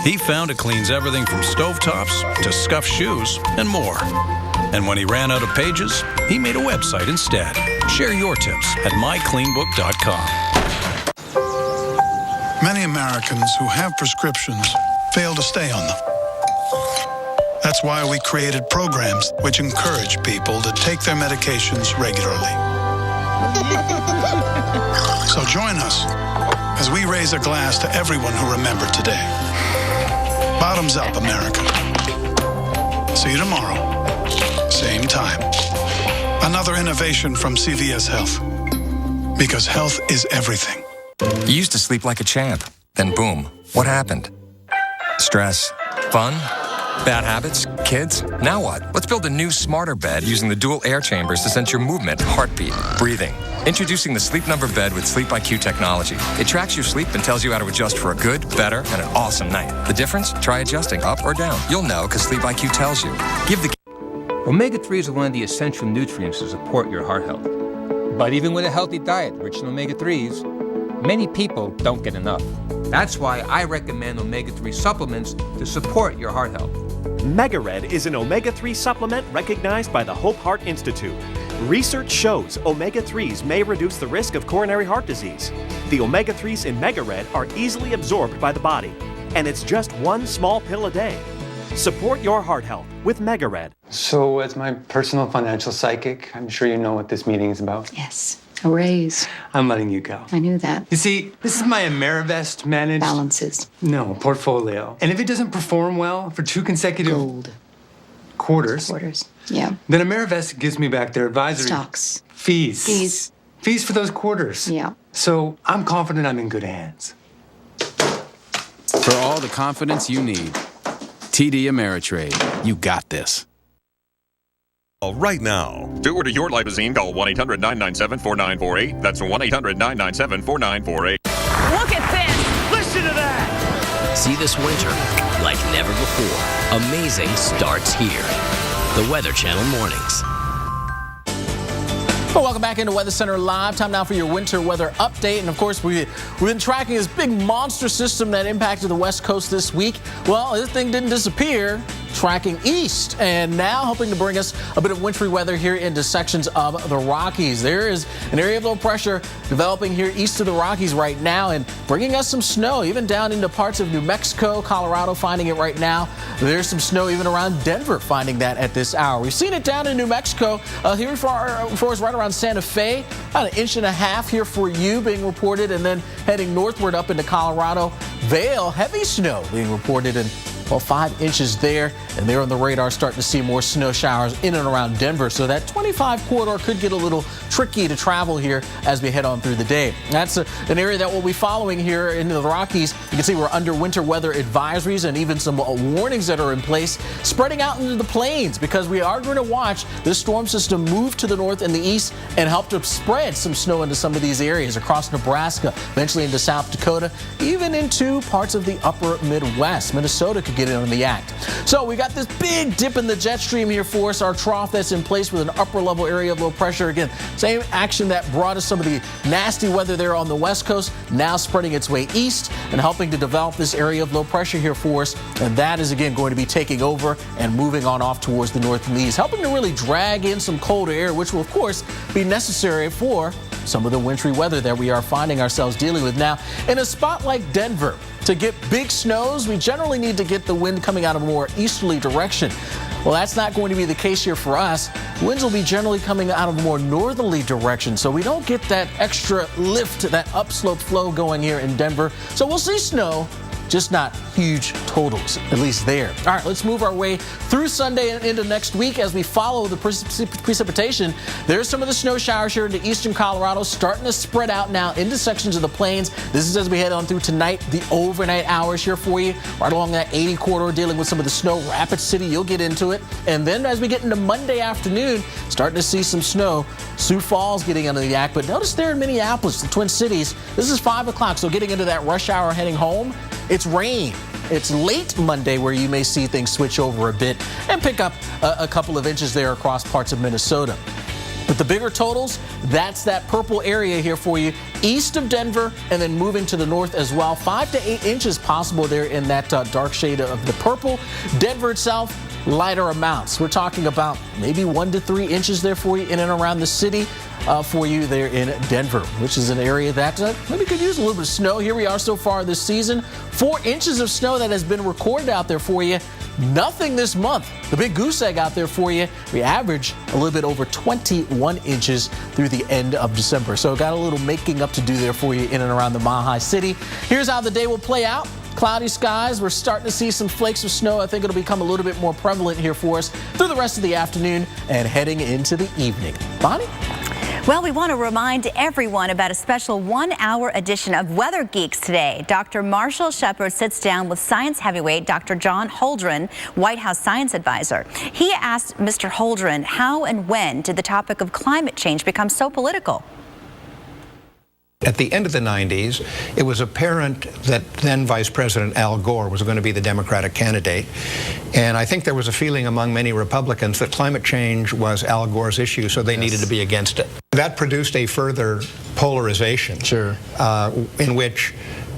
He found it cleans everything from stovetops to scuffed shoes and more. And when he ran out of pages, he made a website instead. Share your tips at mycleanbook.com. Many Americans who have prescriptions fail to stay on them. That's why we created programs which encourage people to take their medications regularly. So join us as we raise a glass to everyone who remembered today. Bottoms up, America. See you tomorrow. Same time. Another innovation from CVS Health. Because health is everything. You used to sleep like a champ. Then boom. What happened? Stress. Fun? Bad habits? Kids? Now what? Let's build a new, smarter bed using the dual air chambers to sense your movement, heartbeat, breathing. Introducing the Sleep Number bed with Sleep IQ technology. It tracks your sleep and tells you how to adjust for a good, better, and an awesome night. The difference? Try adjusting up or down. You'll know because Sleep IQ tells you. Give the Omega-3s are one of the essential nutrients to support your heart health. But even with a healthy diet rich in omega-3s, many people don't get enough. That's why I recommend omega-3 supplements to support your heart health. MegaRed is an omega-3 supplement recognized by the Hope Heart Institute. Research shows omega-3s may reduce the risk of coronary heart disease. The omega-3s in MegaRed are easily absorbed by the body, and it's just one small pill a day. Support your heart health with MegaRed. So, as my personal financial psychic, I'm sure you know what this meeting is about. Yes, a raise. I'm letting you go. I knew that. You see, this is my Amerivest managed... Balances. No, portfolio. And if it doesn't perform well for 2 consecutive... Gold. Quarters, yeah. Then Amerivest gives me back their advisory... Stocks. Fees for those quarters. Yeah. So, I'm confident I'm in good hands. For all the confidence you need. TD Ameritrade. You got this. Right now. To order your Lipozene, call 1-800-997-4948. That's 1-800-997-4948. Look at this! Listen to that! See this winter like never before. Amazing starts here. The Weather Channel Mornings. Well, welcome back into Weather Center Live. Time now for your winter weather update. And of course, we've been tracking this big monster system that impacted the West Coast this week. Well, this thing didn't disappear. Tracking east and now hoping to bring us a bit of wintry weather here into sections of the Rockies. There is an area of low pressure developing here east of the Rockies right now and bringing us some snow even down into parts of New Mexico, Colorado finding it right now. There's some snow even around Denver finding that at this hour. We've seen it down in New Mexico here for us right around Santa Fe. About 1.5 inches here for you being reported, and then heading northward up into Colorado. Vail, heavy snow being reported in 5 inches there, and they're on the radar starting to see more snow showers in and around Denver. So that 25 corridor could get a little tricky to travel here as we head on through the day. That's an area that we'll be following here into the Rockies. You can see we're under winter weather advisories and even some warnings that are in place spreading out into the plains because we are going to watch this storm system move to the north and the east and help to spread some snow into some of these areas across Nebraska, eventually into South Dakota, even into parts of the upper Midwest. Minnesota could get in on the act. So we got this big dip in the jet stream here for us, our trough that's in place with an upper level area of low pressure. Again, same action that brought us some of the nasty weather there on the West Coast, now spreading its way east and helping to develop this area of low pressure here for us. And that is again going to be taking over and moving on off towards the north and the east, helping to really drag in some colder air, which will of course be necessary for some of the wintry weather that we are finding ourselves dealing with now. In a spot like Denver, to get big snows, we generally need to get the wind coming out of a more easterly direction. Well, that's not going to be the case here for us. Winds will be generally coming out of a more northerly direction, so we don't get that extra lift, that upslope flow going here in Denver. So we'll see snow, just not huge totals, at least there. All right, let's move our way through Sunday and into next week as we follow the precipitation. There's some of the snow showers here into eastern Colorado starting to spread out now into sections of the plains. This is as we head on through tonight, the overnight hours here for you, right along that 80 corridor, dealing with some of the snow. Rapid City, you'll get into it. And then as we get into Monday afternoon, starting to see some snow. Sioux Falls getting under the act, but notice there in Minneapolis, the Twin Cities, this is 5 o'clock, so getting into that rush hour heading home. It's rain. It's late Monday where you may see things switch over a bit and pick up a couple of inches there across parts of Minnesota. But the bigger totals, that's that purple area here for you east of Denver and then moving to the north as well. 5 to 8 inches possible there in that dark shade of the purple. Denver itself, lighter amounts. We're talking about maybe 1 to 3 inches there for you in and around the city. For you there in Denver, which is an area that maybe could use a little bit of snow. Here we are so far this season. 4 inches of snow that has been recorded out there for you. Nothing this month. The big goose egg out there for you. We average a little bit over 21 inches through the end of December. So got a little making up to do there for you in and around the Mile High City. Here's how the day will play out. Cloudy skies. We're starting to see some flakes of snow. I think it'll become a little bit more prevalent here for us through the rest of the afternoon and heading into the evening. Bonnie? Well, we want to remind everyone about a special 1-hour edition of Weather Geeks today. Dr. Marshall Shepard sits down with science heavyweight Dr. John Holdren, White House science advisor. He asked Mr. Holdren, how and when did the topic of climate change become so political? At the end of the 90s, it was apparent that then Vice President Al Gore was going to be the Democratic candidate. And I think there was a feeling among many Republicans that climate change was Al Gore's issue, so they needed to be against it. That produced a further polarization in which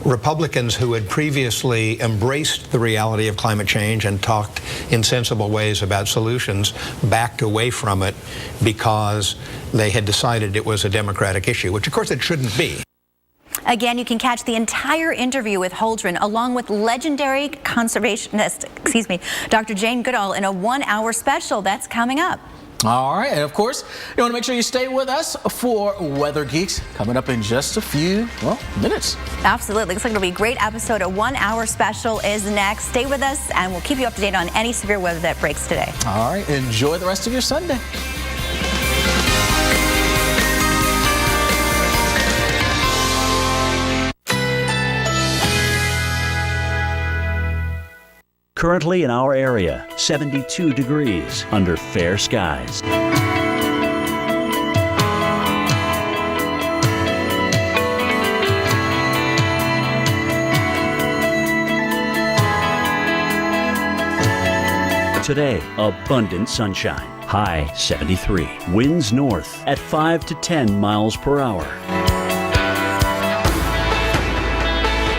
Republicans who had previously embraced the reality of climate change and talked in sensible ways about solutions backed away from it because they had decided it was a Democratic issue, which of course it shouldn't be. Again, you can catch the entire interview with Holdren along with legendary conservationist, Dr. Jane Goodall in a 1-hour special that's coming up. All right, and of course, you want to make sure you stay with us for Weather Geeks coming up in just a few, minutes. Absolutely. Looks like it'll be a great episode. A 1-hour special is next. Stay with us, and we'll keep you up to date on any severe weather that breaks today. All right, enjoy the rest of your Sunday. Currently in our area, 72 degrees under fair skies. Today, abundant sunshine. High 73. Winds north at 5 to 10 miles per hour.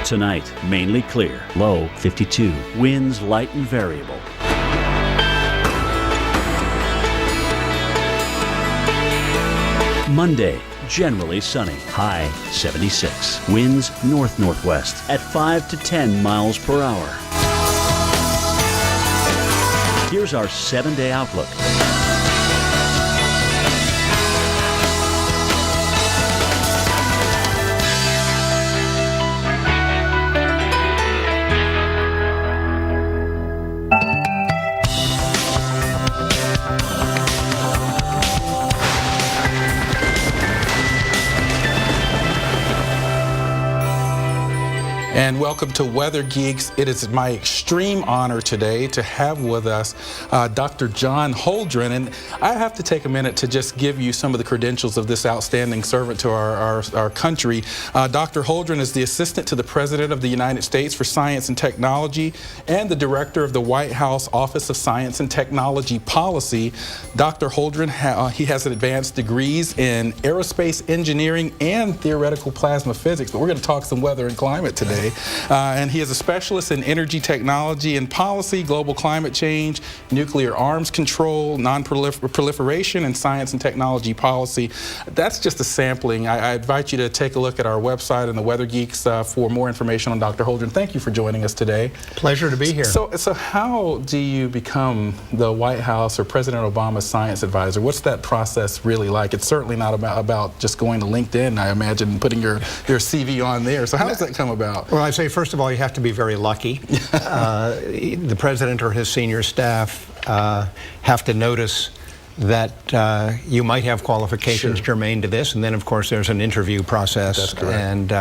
Tonight, mainly clear, low 52, winds light and variable. Monday, generally sunny, high 76, winds north-northwest at 5 to 10 miles per hour. Here's our 7-day outlook. And welcome to Weather Geeks. It is my extreme honor today to have with us Dr. John Holdren. And I have to take a minute to just give you some of the credentials of this outstanding servant to our country. Dr. Holdren is the Assistant to the President of the United States for Science and Technology and the Director of the White House Office of Science and Technology Policy. Dr. Holdren, he has advanced degrees in aerospace engineering and theoretical plasma physics, but we're going to talk some weather and climate today. And he is a specialist in energy technology and policy, global climate change, nuclear arms control, non-proliferation, and science and technology policy. That's just a sampling. I invite you to take a look at our website and the Weather Geeks for more information on Dr. Holdren. Thank you for joining us today. Pleasure to be here. So how do you become the White House or President Obama's science advisor? What's that process really like? It's certainly not about just going to LinkedIn, I imagine, and putting your CV on there. So how does that come about? Well, I'd say, first of all, you have to be very lucky. The president or his senior staff have to notice that you might have qualifications germane to this, and then of course there's an interview process. That's correct.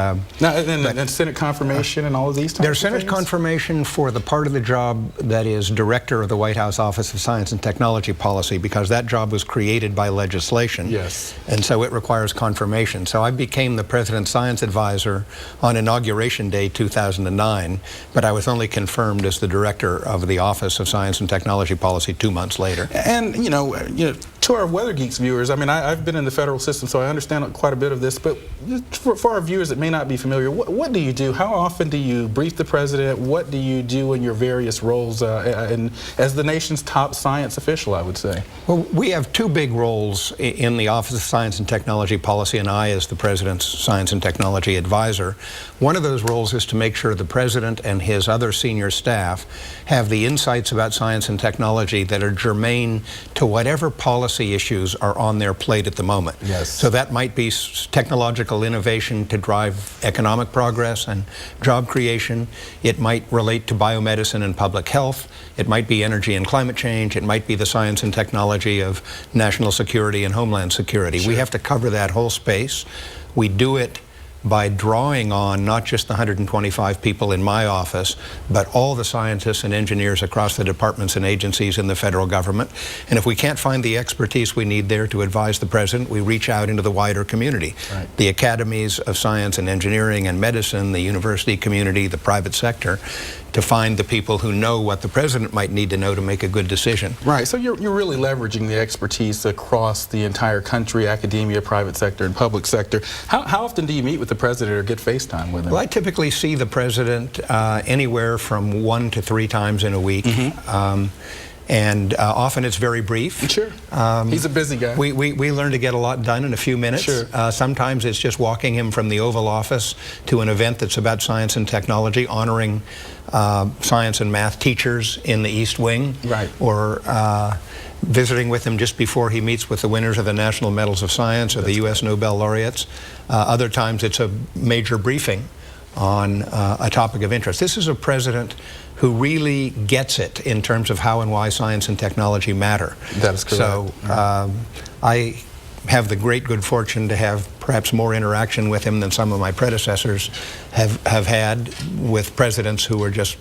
And Senate confirmation and all of these types There's of Senate things? confirmation for the part of the job that is Director of the White House Office of Science and Technology Policy, because that job was created by legislation. Yes. And so it requires confirmation. So I became the President's Science Advisor on Inauguration Day 2009, but I was only confirmed as the Director of the Office of Science and Technology Policy 2 months later. And, you know, to our Weather Geeks viewers, I mean, I've been in the federal system, so I understand quite a bit of this, but for our viewers that may not be familiar, what do you do? How often do you brief the president? What do you do in your various roles as the nation's top science official, I would say? Well, we have two big roles in the Office of Science and Technology Policy, and I as the President's Science and Technology Advisor. One of those roles is to make sure the President and his other senior staff have the insights about science and technology that are germane to whatever policy issues are on their plate at the moment. Yes. So that might be technological innovation to drive economic progress and job creation. It might relate to biomedicine and public health. It might be energy and climate change. It might be the science and technology of national security and homeland security. Sure. We have to cover that whole space. We do it by drawing on not just the 125 people in my office, but all the scientists and engineers across the departments and agencies in the federal government. And if we can't find the expertise we need there to advise the president, we reach out into the wider community. Right. The academies of science and engineering and medicine, the university community, the private sector, to find the people who know what the president might need to know to make a good decision. Right, so you're really leveraging the expertise across the entire country, academia, private sector, and public sector. How often do you meet with the president or get FaceTime with him? Well, I typically see the president anywhere from 1 to 3 times in a week. And often it's very brief. Sure. He's a busy guy. We learn to get a lot done in a few minutes. Sure. Sometimes it's just walking him from the Oval Office to an event that's about science and technology, honoring science and math teachers in the East Wing. Right. Or visiting with him just before he meets with the winners of the National Medals of Science or the U.S. Nobel laureates. Other times it's a major briefing on a topic of interest. This is a president who really gets it in terms of how and why science and technology matter. That is correct. So I have the great good fortune to have perhaps more interaction with him than some of my predecessors have had with presidents who are just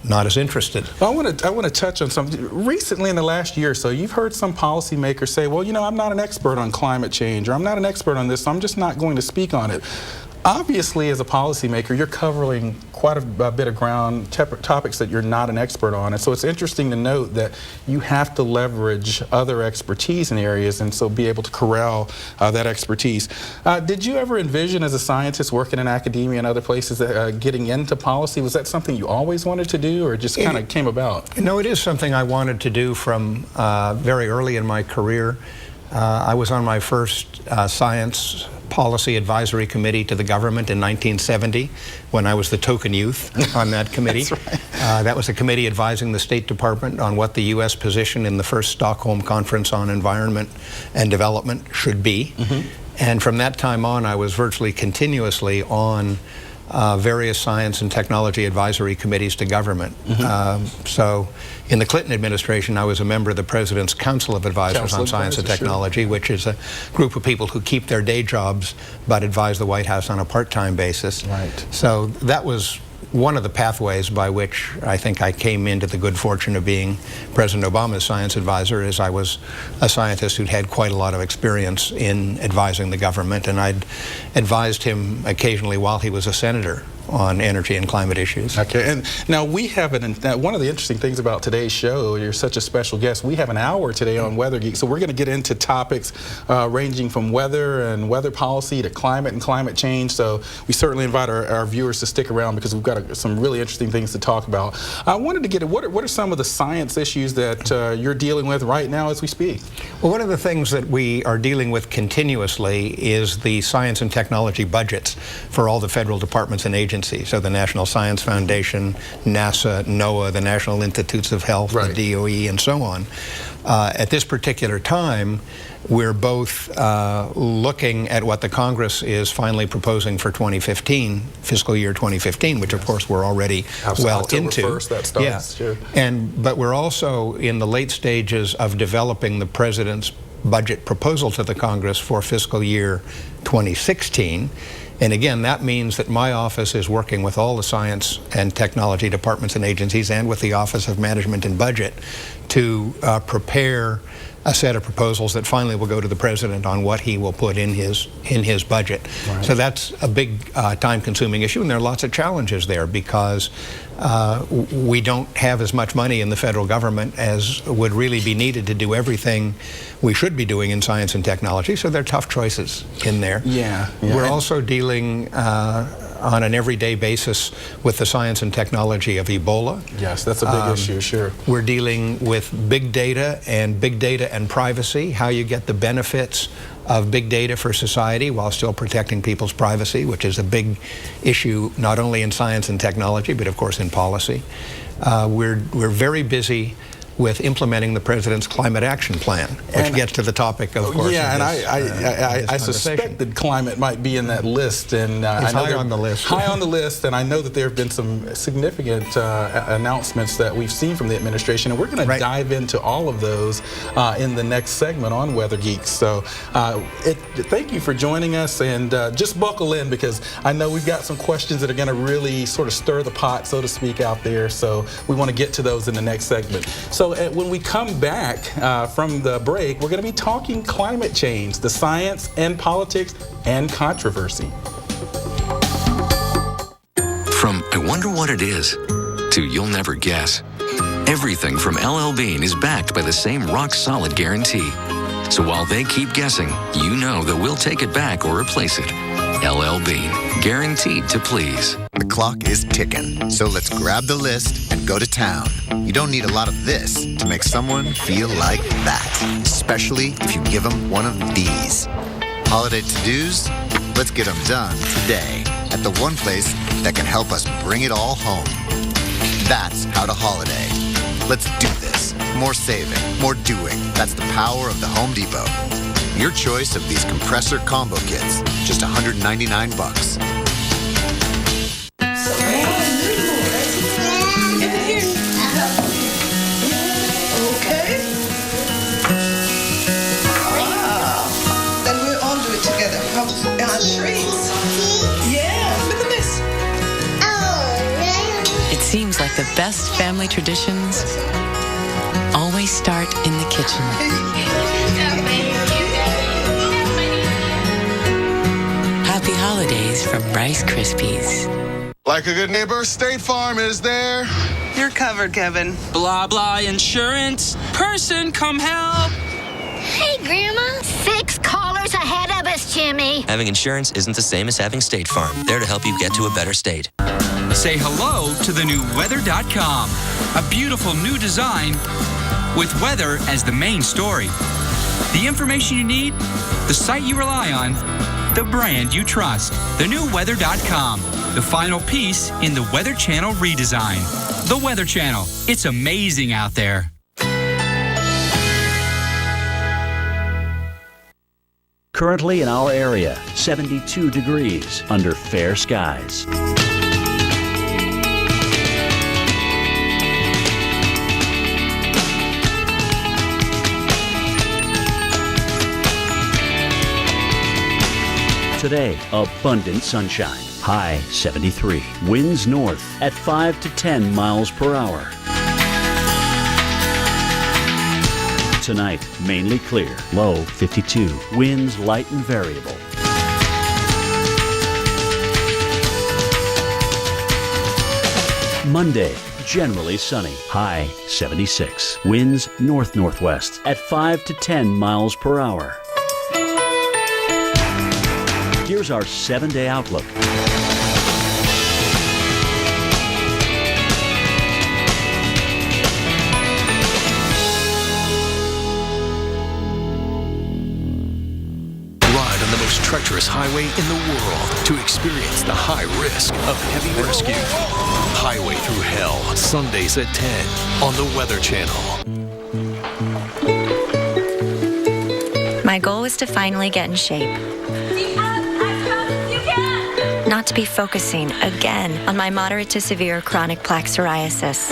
not as interested. I want to touch on something. Recently, in the last year or so, you've heard some policymakers say, well, you know, I'm not an expert on climate change, or I'm not an expert on this, so I'm just not going to speak on it. Obviously, as a policymaker, you're covering quite a bit of ground, topics that you're not an expert on. And so it's interesting to note that you have to leverage other expertise in areas and so be able to corral that expertise. Did you ever envision as a scientist working in academia and other places getting into policy? Was that something you always wanted to do, or it just kind of came about? No, it is something I wanted to do from very early in my career. I was on my first science policy advisory committee to the government in 1970 when I was the token youth on that committee. That's right. That was a committee advising the State Department on what the U.S. position in the first Stockholm Conference on Environment and Development should be. And from that time on, I was virtually continuously on various science and technology advisory committees to government. So in the Clinton administration, I was a member of the President's Council of Advisors on Science and Technology, which is a group of people who keep their day jobs but advise the White House on a part-time basis. Right. So that was one of the pathways by which I think I came into the good fortune of being President Obama's science advisor, is I was a scientist who'd had quite a lot of experience in advising the government, and I'd advised him occasionally while he was a senator on energy and climate issues. Okay, and now we have one of the interesting things about today's show, you're such a special guest, we have an hour today on Weather Geek, so we're going to get into topics ranging from weather and weather policy to climate and climate change, so we certainly invite our viewers to stick around because we've got some really interesting things to talk about. I wanted to get at what are some of the science issues that you're dealing with right now as we speak? Well, one of the things that we are dealing with continuously is the science and technology budgets for all the federal departments and agencies. So the National Science Foundation, NASA, NOAA, the National Institutes of Health, right, the DOE, and so on. At this particular time, we're both looking at what the Congress is finally proposing for 2015, fiscal year 2015, which of course we're already well October into. 1st, that starts. Yeah. Sure. But we're also in the late stages of developing the President's budget proposal to the Congress for fiscal year 2016. And again, that means that my office is working with all the science and technology departments and agencies and with the Office of Management and Budget to prepare a set of proposals that finally will go to the president on what he will put in his budget. Right. So that's a big time-consuming issue, and there are lots of challenges there because we don't have as much money in the federal government as would really be needed to do everything we should be doing in science and technology, so there are tough choices in there. Yeah. We're also dealing on an everyday basis with the science and technology of Ebola. Yes, that's a big issue, sure. We're dealing with big data and privacy, how you get the benefits of big data for society while still protecting people's privacy, which is a big issue not only in science and technology, but of course in policy. We're very busy with implementing the President's Climate Action Plan, which gets to the topic, of course. Yeah, of and I suspect that climate might be in that list. And it's high on the list. High on the list, and I know that there have been some significant announcements that we've seen from the administration, and we're going to dive into all of those in the next segment on Weather Geeks. So thank you for joining us, and just buckle in because I know we've got some questions that are going to really sort of stir the pot, so to speak, out there. So we want to get to those in the next segment. So when we come back from the break, we're going to be talking climate change, the science and politics and controversy. From I wonder what it is to you'll never guess, everything from LL Bean is backed by the same rock-solid guarantee. So while they keep guessing, you know that we'll take it back or replace it. LL Bean, guaranteed to please. The clock is ticking, so let's grab the list and go to town. You don't need a lot of this to make someone feel like that, especially if you give them one of these. Holiday to-dos? Let's get them done today at the one place that can help us bring it all home. That's How to Holiday. Let's do this. More saving, more doing. That's the power of the Home Depot. Your choice of these compressor combo kits, just $199. Treats. Yeah, look at this. It seems like the best family traditions always start in the kitchen. Happy holidays from Rice Krispies. Like a good neighbor, State Farm is there. You're covered, Kevin. Blah, blah, insurance. Person, come help. Hey, Grandma. 6 callers ahead of us, Jimmy. Having insurance isn't the same as having State Farm. There to help you get to a better state. Say hello to the new weather.com. A beautiful new design with weather as the main story. The information you need, the site you rely on, the brand you trust. The new weather.com. The final piece in the Weather Channel redesign. The Weather Channel. It's amazing out there. Currently in our area, 72 degrees under fair skies. Today, abundant sunshine. High 73. Winds north at 5 to 10 miles per hour. Tonight, mainly clear. Low 52. Winds light and variable. Monday, generally sunny. High 76. Winds north-northwest at 5 to 10 miles per hour. Here's our 7-day outlook. Treacherous highway in the world to experience the high risk of heavy rescue. Highway Through Hell, Sundays at 10 on the Weather Channel. My goal was to finally get in shape. Not to be focusing again on my moderate to severe chronic plaque psoriasis.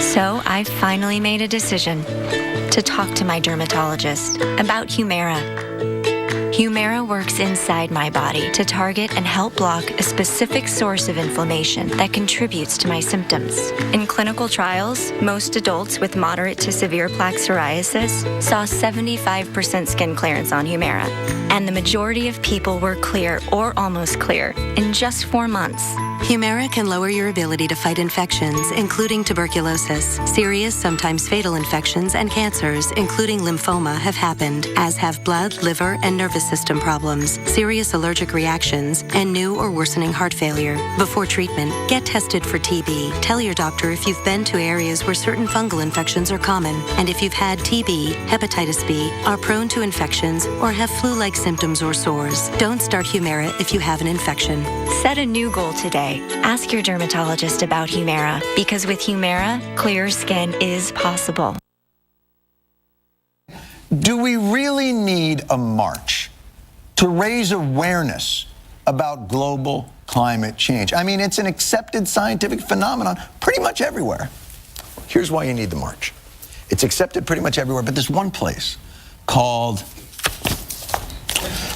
So I finally made a decision to talk to my dermatologist about Humira. Humira works inside my body to target and help block a specific source of inflammation that contributes to my symptoms. In clinical trials, most adults with moderate to severe plaque psoriasis saw 75% skin clearance on Humira, and the majority of people were clear or almost clear in just 4 months. Humira can lower your ability to fight infections, including tuberculosis. Serious, sometimes fatal infections and cancers, including lymphoma, have happened, as have blood, liver, and nervous system problems, serious allergic reactions, and new or worsening heart failure. Before treatment, get tested for TB. Tell your doctor if you've been to areas where certain fungal infections are common, and if you've had TB, hepatitis B, are prone to infections, or have flu-like symptoms or sores. Don't start Humira if you have an infection. Set a new goal today. Ask your dermatologist about Humira, because with Humira, clear skin is possible. Do we really need a march to raise awareness about global climate change? I mean, it's an accepted scientific phenomenon pretty much everywhere. Here's why you need the march. It's accepted pretty much everywhere, but there's one place called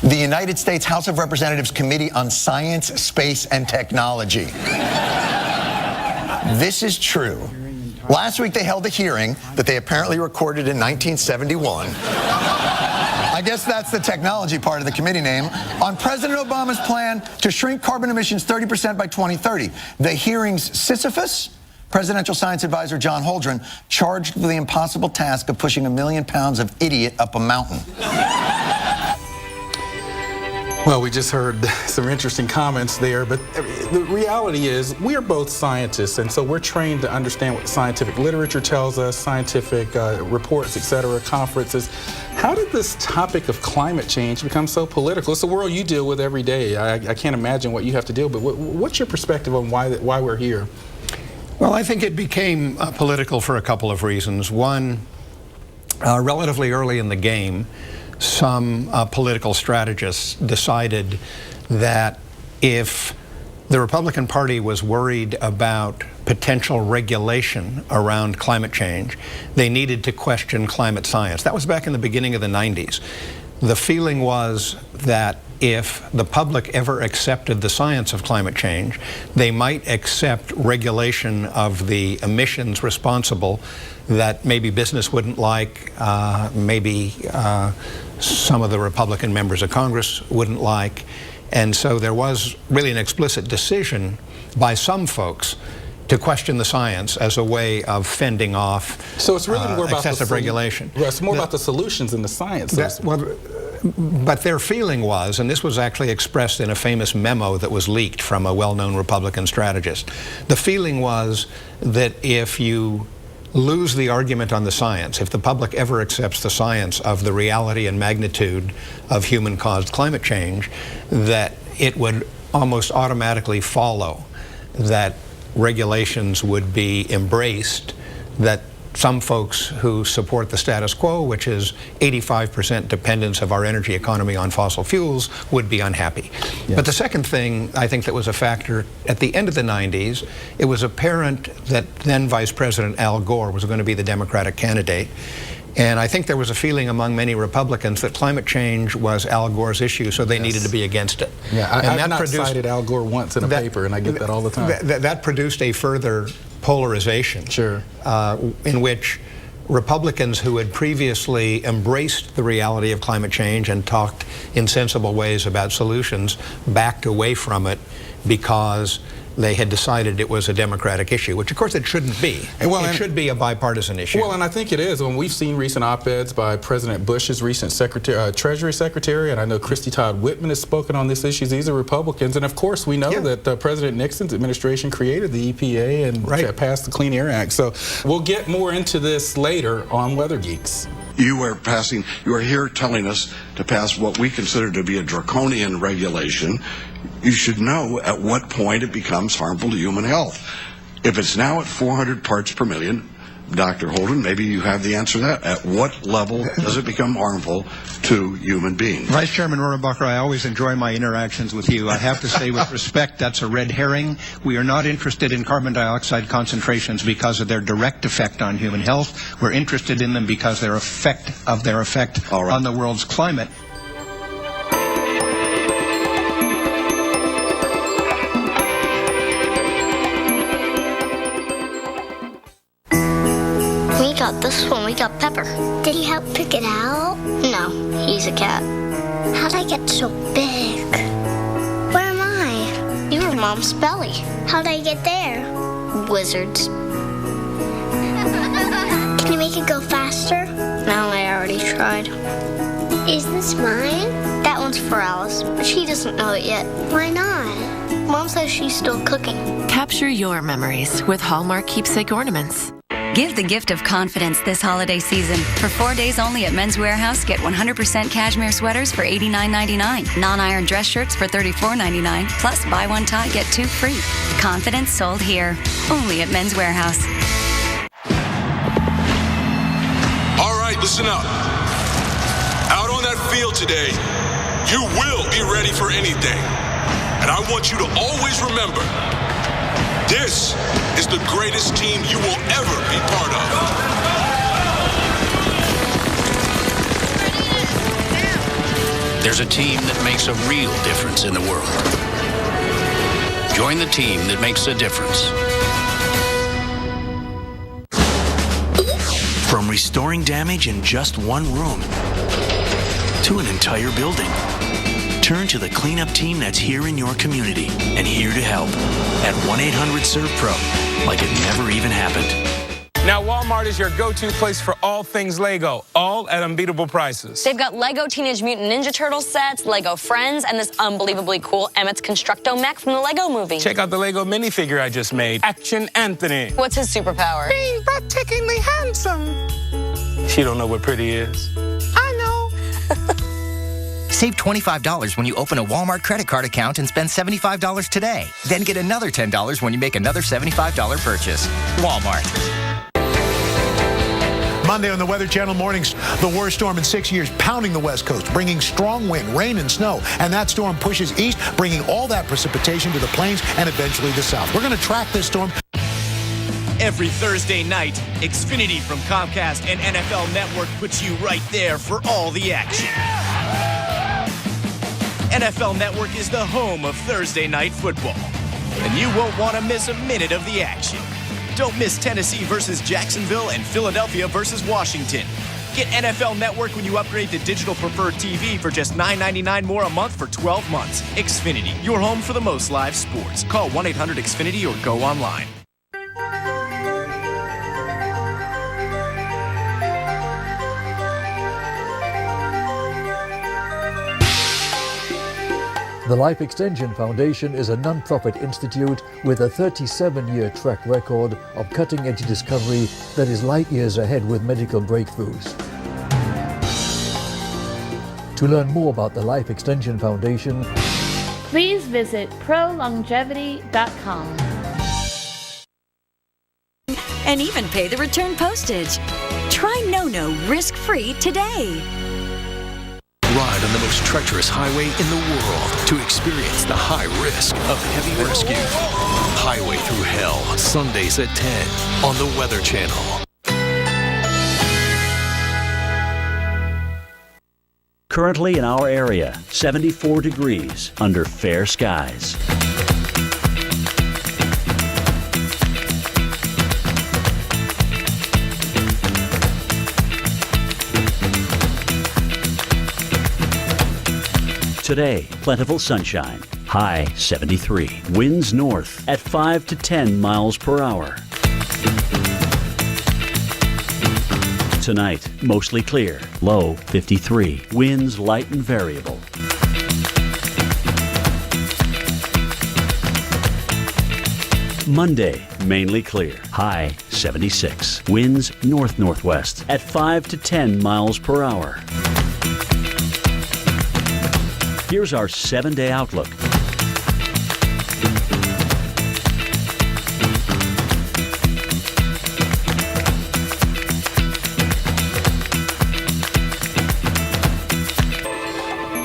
the United States House of Representatives Committee on Science, Space, and Technology. This is true. Last week they held a hearing that they apparently recorded in 1971. I guess that's the technology part of the committee name, on President Obama's plan to shrink carbon emissions 30% by 2030. The hearing's Sisyphus, Presidential Science Advisor John Holdren, charged with the impossible task of pushing 1 million pounds of idiot up a mountain. Well, we just heard some interesting comments there, but the reality is we are both scientists, and so we're trained to understand what scientific literature tells us, scientific reports, etc., conferences. How did this topic of climate change become so political? It's the world you deal with every day. I can't imagine what you have to deal with. But what's your perspective on why we're here? Well, I think it became political for a couple of reasons. One, relatively early in the game, some political strategists decided that if the Republican Party was worried about potential regulation around climate change, they needed to question climate science. That was back in the beginning of the 90s. The feeling was that if the public ever accepted the science of climate change, they might accept regulation of the emissions responsible that maybe business wouldn't like, maybe some of the Republican members of Congress wouldn't like. And so there was really an explicit decision by some folks to question the science as a way of fending off so it's really more about excessive regulation. It's more about the solutions than the science. But their feeling was, and this was actually expressed in a famous memo that was leaked from a well-known Republican strategist, the feeling was that if you lose the argument on the science, if the public ever accepts the science of the reality and magnitude of human-caused climate change, that it would almost automatically follow that regulations would be embraced, that some folks who support the status quo, which is 85% dependence of our energy economy on fossil fuels, would be unhappy. Yes. But the second thing, I think, that was a factor, at the end of the 90s, it was apparent that then Vice President Al Gore was going to be the Democratic candidate. And I think there was a feeling among many Republicans that climate change was Al Gore's issue, so they needed to be against it. Yeah, I've not cited Al Gore once in a paper, and I get that all the time. That produced a further polarization, in which Republicans who had previously embraced the reality of climate change and talked in sensible ways about solutions backed away from it because they had decided it was a Democratic issue, which of course it shouldn't be. It should be a bipartisan issue. Well, and I think it is. When we've seen recent op-eds by President Bush's recent Treasury Secretary, and I know Christy Todd Whitman has spoken on this issue. These are Republicans, and of course we know that President Nixon's administration created the EPA and passed the Clean Air Act. So we'll get more into this later on Weather Geeks. You are here telling us to pass what we consider to be a draconian regulation. You should know at what point it becomes harmful to human health. If it's now at 400 parts per million, Dr. Holdren, maybe you have the answer to that. At what level does it become harmful to human beings? Vice Chairman Rohrabacher, I always enjoy my interactions with you. I have to say with respect, that's a red herring. We are not interested in carbon dioxide concentrations because of their direct effect on human health. We're interested in them because their effect on the world's climate. got this one. We got Pepper. Did he help pick it out? No, he's a cat. How'd I get so big? Where am I? You were Mom's belly. How'd I get there? Wizards. Can you make it go faster? No, I already tried. Is this mine? That one's for Alice, but she doesn't know it yet. Why not? Mom says she's still cooking. Capture your memories with Hallmark keepsake ornaments. Give the gift of confidence this holiday season. For 4 days only at Men's Warehouse, get 100% cashmere sweaters for $89.99, non-iron dress shirts for $34.99, plus buy one tie, get two free. Confidence sold here, only at Men's Warehouse. All right, listen up. Out on that field today, you will be ready for anything. And I want you to always remember, this is the greatest team you will ever be part of. There's a team that makes a real difference in the world. Join the team that makes a difference. From restoring damage in just one room to an entire building, turn to the cleanup team that's here in your community and here to help at 1-800-SERVE-PRO, like it never even happened. Now, Walmart is your go-to place for all things Lego, all at unbeatable prices. They've got Lego Teenage Mutant Ninja Turtles sets, Lego Friends, and this unbelievably cool Emmett's Constructo mech from the Lego movie. Check out the Lego minifigure I just made, Action Anthony. What's his superpower? Being breathtakingly handsome. She don't know what pretty is. I know. Save $25 when you open a Walmart credit card account and spend $75 today. Then get another $10 when you make another $75 purchase. Walmart. Monday on the Weather Channel mornings, the worst storm in 6 years pounding the West Coast, bringing strong wind, rain, and snow. And that storm pushes east, bringing all that precipitation to the plains and eventually the south. We're going to track this storm. Every Thursday night, Xfinity from Comcast and NFL Network puts you right there for all the action. NFL Network is the home of Thursday night football, and you won't want to miss a minute of the action. Don't miss Tennessee versus Jacksonville and Philadelphia versus Washington. Get NFL Network when you upgrade to Digital Preferred TV for just $9.99 more a month for 12 months. Xfinity, your home for the most live sports. Call 1-800-XFINITY or go online. The Life Extension Foundation is a non-profit institute with a 37-year track record of cutting-edge discovery that is light years ahead with medical breakthroughs. To learn more about the Life Extension Foundation, please visit prolongevity.com. And even pay the return postage. Try NoNo risk-free today. Ride on the most treacherous highway in the world to experience the high risk of heavy rescue. Highway Through Hell, Sundays at 10 on the Weather Channel. Currently in our area, 74 degrees under fair skies. Today, plentiful sunshine, high 73. Winds north at 5 to 10 miles per hour. Tonight, mostly clear, low 53. Winds light and variable. Monday, mainly clear, high 76. Winds north-northwest at 5 to 10 miles per hour. Here's our 7-day outlook.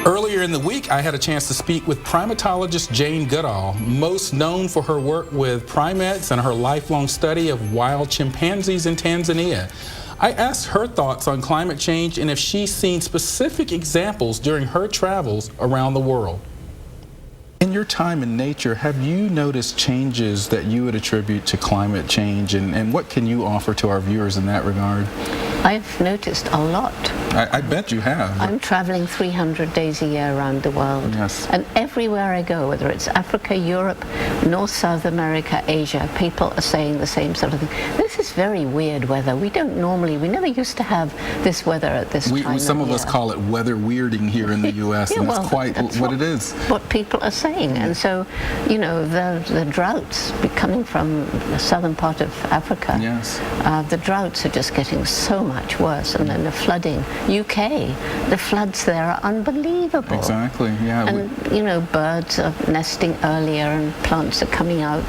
Earlier in the week, I had a chance to speak with primatologist Jane Goodall, most known for her work with primates and her lifelong study of wild chimpanzees in Tanzania. I asked her thoughts on climate change and if she's seen specific examples during her travels around the world. In your time in nature, have you noticed changes that you would attribute to climate change, and what can you offer to our viewers in that regard? I've noticed a lot. I bet you have. I'm traveling 300 days a year around the world. Yes. And everywhere I go, whether it's Africa, Europe, North, South America, Asia, people are saying the same sort of thing. This is very weird weather. We never used to have this weather at this time Some of us year. call it weather weirding here in the U.S., and that's quite what it is. What people are saying. And so, the droughts coming from the southern part of Africa, yes. The droughts are just getting so much worse. And then the flooding. UK, the floods there are unbelievable. Exactly, yeah. And, birds are nesting earlier and plants are coming out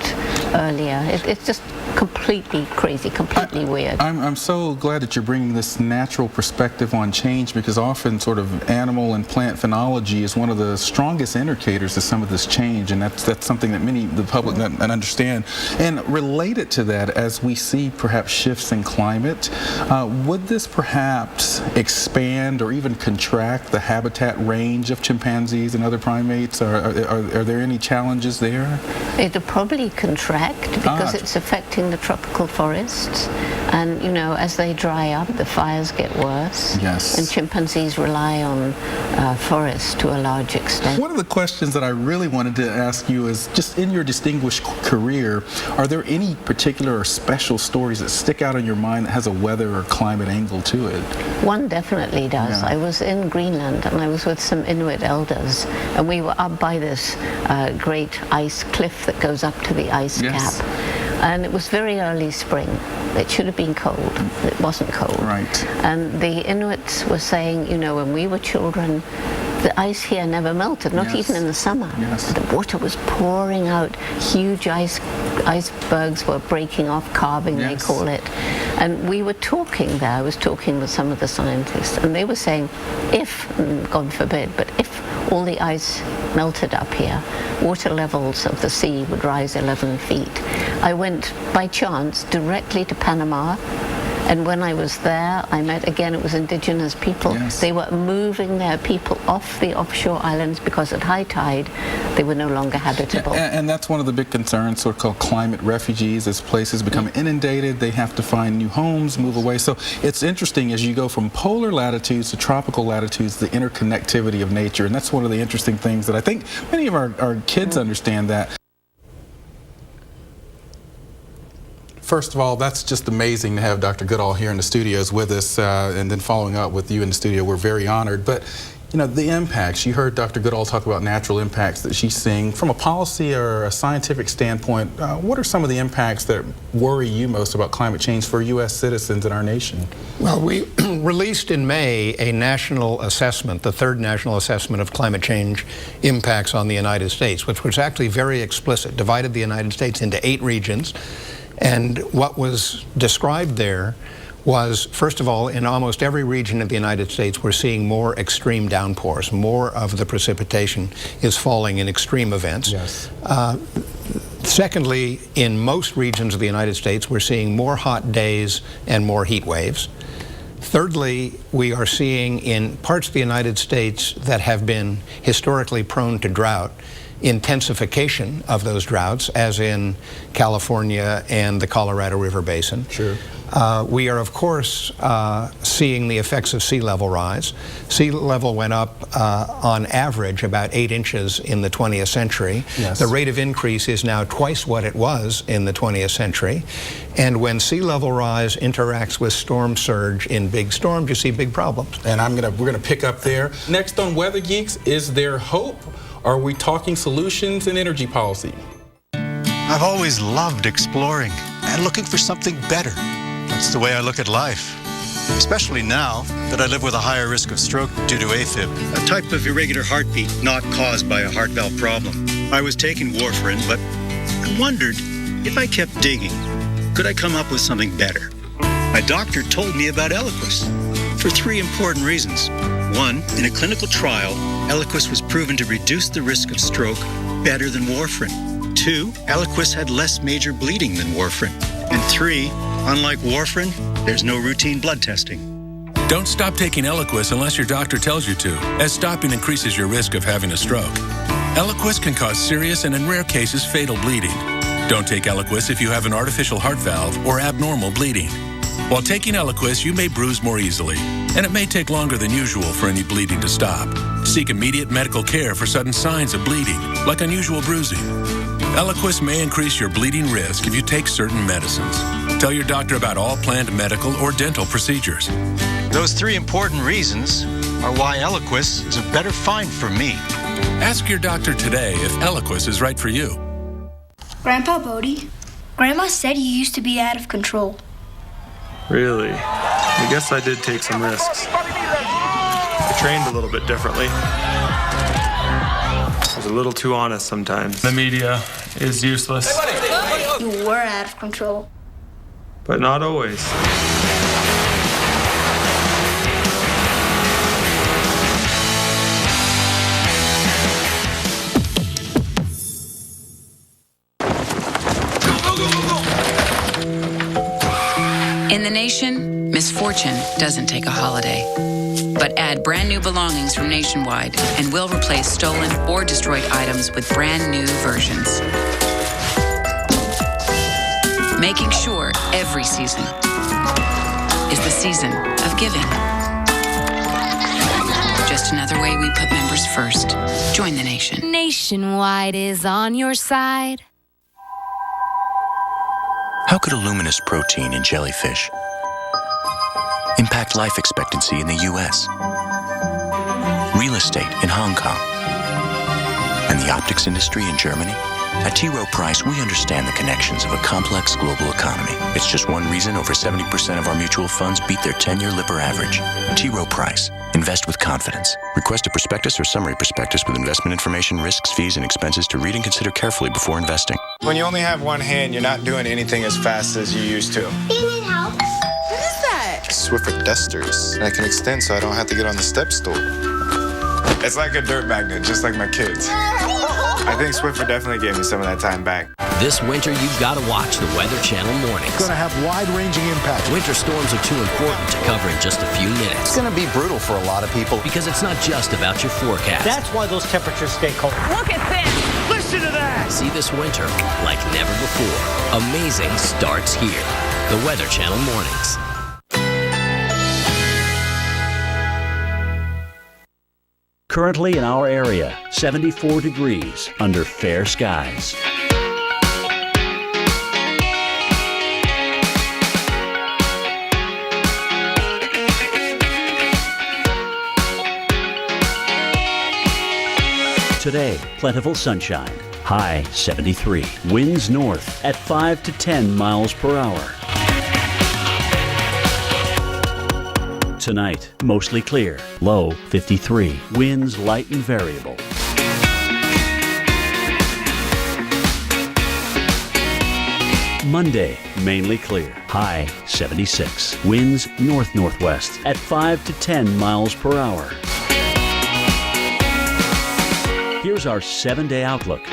earlier. It's just completely crazy, completely weird. I'm so glad that you're bringing this natural perspective on change, because often sort of animal and plant phenology is one of the strongest indicators of some of this change, and that's something that the public don't understand. And related to that, as we see perhaps shifts in climate, would this perhaps expand or even contract the habitat range of chimpanzees and other primates? Are there any challenges there? It'll probably contract because it's affecting the tropical forests, and as they dry up, the fires get worse. Yes. And chimpanzees rely on forests to a large extent. One of the questions that I really wanted to ask you is, just in your distinguished career, are there any particular or special stories that stick out in your mind that has a weather or climate angle to it? One definitely does. Yeah. I was in Greenland and I was with some Inuit elders, and we were up by this great ice cliff that goes up to the ice cap. And it was very early spring. It should have been cold. It wasn't cold. Right. And the Inuits were saying, when we were children, the ice here never melted, not even in the summer. Yes. The water was pouring out. Huge icebergs were breaking off, calving, they call it. And we were talking there. I was talking with some of the scientists, and they were saying, if, God forbid, but if all the ice melted up here, water levels of the sea would rise 11 feet. I went by chance directly to Panama, and when I was there, I met, again, it was indigenous people. Yes. They were moving their people off the offshore islands because at high tide, they were no longer habitable. And that's one of the big concerns, so-called climate refugees. As places become inundated, they have to find new homes, move away. So it's interesting as you go from polar latitudes to tropical latitudes, the interconnectivity of nature. And that's one of the interesting things that I think many of our kids understand that. First of all, that's just amazing to have Dr. Goodall here in the studios with us, and then following up with you in the studio. We're very honored. But, the impacts, you heard Dr. Goodall talk about natural impacts that she's seeing. From a policy or a scientific standpoint, what are some of the impacts that worry you most about climate change for U.S. citizens in our nation? Well, we released in May a national assessment, the third national assessment of climate change impacts on the United States, which was actually very explicit, divided the United States into 8 regions. And what was described there was, first of all, in almost every region of the United States, we're seeing more extreme downpours. More of the precipitation is falling in extreme events. Yes. Secondly, in most regions of the United States, we're seeing more hot days and more heat waves. Thirdly, we are seeing in parts of the United States that have been historically prone to drought, intensification of those droughts, as in California and the Colorado River Basin. Sure. We are, of course, seeing the effects of sea level rise. Sea level went up on average about 8 inches in the 20th century. Yes. The rate of increase is now twice what it was in the 20th century. And when sea level rise interacts with storm surge in big storms, you see big problems. And we're gonna pick up there. Next on Weather Geeks, is there hope? Are we talking solutions and energy policy? I've always loved exploring and looking for something better. That's the way I look at life, especially now that I live with a higher risk of stroke due to AFib, a type of irregular heartbeat not caused by a heart valve problem. I was taking warfarin, but I wondered if I kept digging, could I come up with something better? My doctor told me about Eliquis for 3 important reasons. 1, in a clinical trial, Eliquis was proven to reduce the risk of stroke better than warfarin. 2, Eliquis had less major bleeding than warfarin. And 3, unlike warfarin, there's no routine blood testing. Don't stop taking Eliquis unless your doctor tells you to, as stopping increases your risk of having a stroke. Eliquis can cause serious and, in rare cases, fatal bleeding. Don't take Eliquis if you have an artificial heart valve or abnormal bleeding. While taking Eliquis, you may bruise more easily, and it may take longer than usual for any bleeding to stop. Seek immediate medical care for sudden signs of bleeding, like unusual bruising. Eliquis may increase your bleeding risk if you take certain medicines. Tell your doctor about all planned medical or dental procedures. Those 3 important reasons are why Eliquis is a better find for me. Ask your doctor today if Eliquis is right for you. Grandpa Bodie, Grandma said you used to be out of control. Really? I guess I did take some risks. I trained a little bit differently. I was a little too honest sometimes. The media is useless. You were out of control. But not always. In the nation, misfortune doesn't take a holiday. But add brand new belongings from Nationwide and we'll replace stolen or destroyed items with brand new versions. Making sure every season is the season of giving. Just another way we put members first. Join the nation. Nationwide is on your side. How could a luminous protein in jellyfish impact life expectancy in the U.S., real estate in Hong Kong, and the optics industry in Germany? At T. Rowe Price, we understand the connections of a complex global economy. It's just one reason over 70% of our mutual funds beat their 10-year Lipper average. T. Rowe Price. Invest with confidence. Request a prospectus or summary prospectus with investment information, risks, fees, and expenses to read and consider carefully before investing. When you only have one hand, you're not doing anything as fast as you used to. Do you need help? What is that? Swiffer dusters. And I can extend so I don't have to get on the step stool. It's like a dirt magnet, just like my kids. I think Swiffer definitely gave me some of that time back. This winter, you've got to watch the Weather Channel mornings. It's going to have wide-ranging impacts. Winter storms are too important to cover in just a few minutes. It's going to be brutal for a lot of people. Because it's not just about your forecast. That's why those temperatures stay cold. Look at this! Listen to that! See this winter like never before. Amazing starts here. The Weather Channel mornings. Currently in our area, 74 degrees under fair skies. Today, plentiful sunshine. High 73. Winds north at 5 to 10 miles per hour. Tonight, mostly clear. Low 53. Winds light and variable. Monday, mainly clear. High 76. Winds north-northwest at 5 to 10 miles per hour. Here's our 7-day outlook.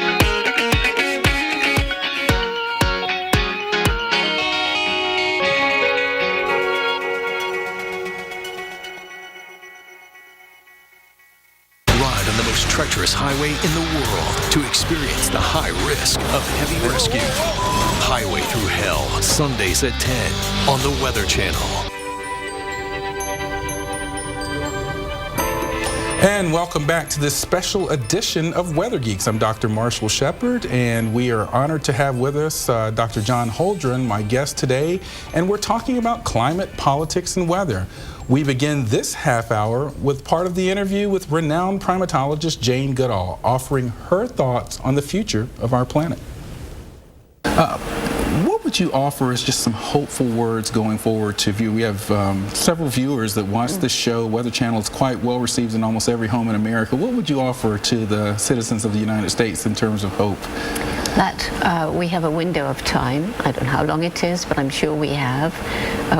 Ride on the most treacherous highway in the world to experience the high risk of heavy rescue. Highway Through Hell, Sundays at 10 on the Weather Channel. And welcome back to this special edition of Weather Geeks. I'm Dr. Marshall Shepard, and we are honored to have with us Dr. John Holdren, my guest today, and we're talking about climate, politics, and weather. We begin this half hour with part of the interview with renowned primatologist Jane Goodall, offering her thoughts on the future of our planet. What would you offer as just some hopeful words going forward to view? We have several viewers that watch this show. Weather Channel is quite well received in almost every home in America. What would you offer to the citizens of the United States in terms of hope? That we have a window of time. I don't know how long it is, but I'm sure we have.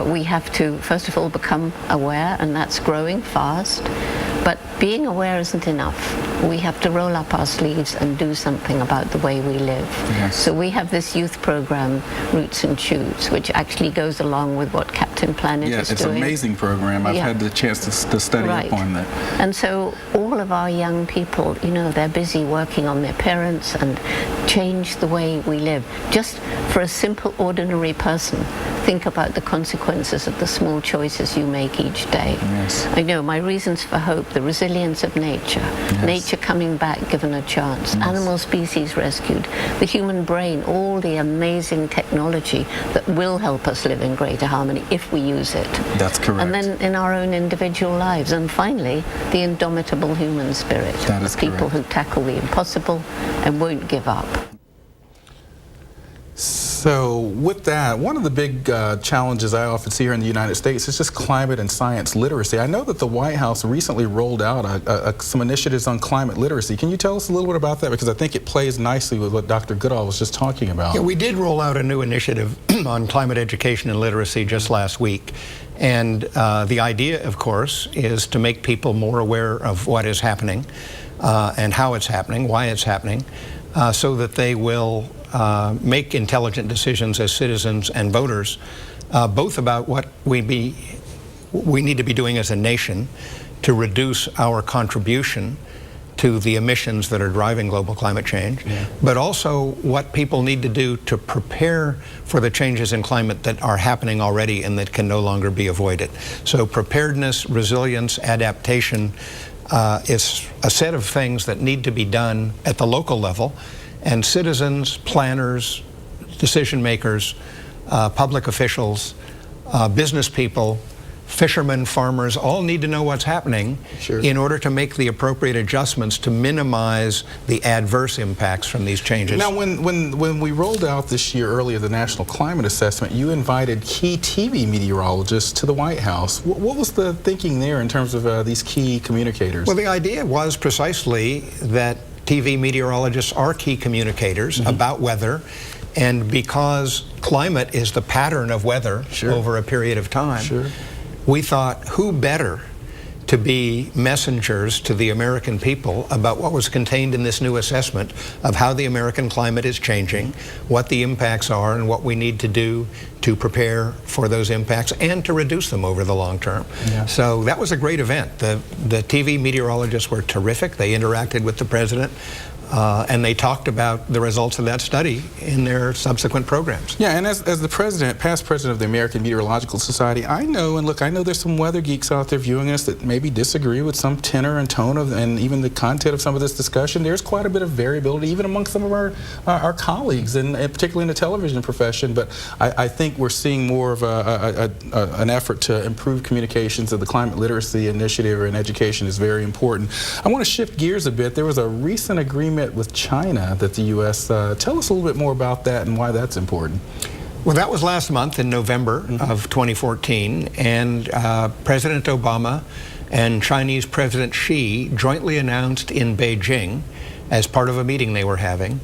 We have to, first of all, become aware, and that's growing fast. But being aware isn't enough. we have to roll up our sleeves and do something about the way we live. Yes. So we have this youth program, Roots and Shoots, which actually goes along with what Captain Planet is it's doing. an amazing program. I've had the chance to study up on that. And so all of our young people, you know, they're busy working on their parents and change the way we live. Just for a simple, ordinary person, think about the consequences of the small choices you make each day. Yes. I know my reasons for hope, the resilience of nature, nature coming back given a chance, animal species rescued, the human brain, all the amazing technology that will help us live in greater harmony if we use it. That's correct. And then in our own individual lives. And finally, the indomitable human spirit. That is people who tackle the impossible and won't give up. So with that, one of the big challenges I often see here in the United States is just climate and science literacy. I know that the White House recently rolled out some initiatives on climate literacy. Can you tell us a little bit about that? Because I think it plays nicely with what Dr. Goodall was just talking about. Yeah, we did roll out a new initiative on climate education and literacy just last week. And the idea, of course, is to make people more aware of what is happening and how it's happening, why it's happening, so that they will make intelligent decisions as citizens and voters, both about what we need to be doing as a nation to reduce our contribution to the emissions that are driving global climate change, but also what people need to do to prepare for the changes in climate that are happening already and that can no longer be avoided. So preparedness, resilience, adaptation is a set of things that need to be done at the local level, and citizens, planners, decision makers, public officials, business people, fishermen, farmers, all need to know what's happening in order to make the appropriate adjustments to minimize the adverse impacts from these changes. Now, when we rolled out this year earlier the National Climate Assessment, you invited key TV meteorologists to the White House. What was the thinking there in terms of these key communicators? Well, the idea was precisely that TV meteorologists are key communicators about weather, and because climate is the pattern of weather over a period of time, we thought, who better to be messengers to the American people about what was contained in this new assessment of how the American climate is changing, what the impacts are, and what we need to do to prepare for those impacts and to reduce them over the long term. So that was a great event. The TV meteorologists were terrific. They interacted with the president. And they talked about the results of that study in their subsequent programs. Yeah, and as the president, past president of the American Meteorological Society, I know there's some weather geeks out there viewing us that maybe disagree with some tenor and tone of, and even the content of some of this discussion. There's quite a bit of variability, even among some of our colleagues, and particularly in the television profession. But I think we're seeing more of an effort to improve communications of the climate literacy initiative and education is very important. I want to shift gears a bit. There was a recent agreement with China that the U.S. Tell us a little bit more about that and why that's important. Well, that was last month in November of 2014, and President Obama and Chinese President Xi jointly announced in Beijing, as part of a meeting they were having,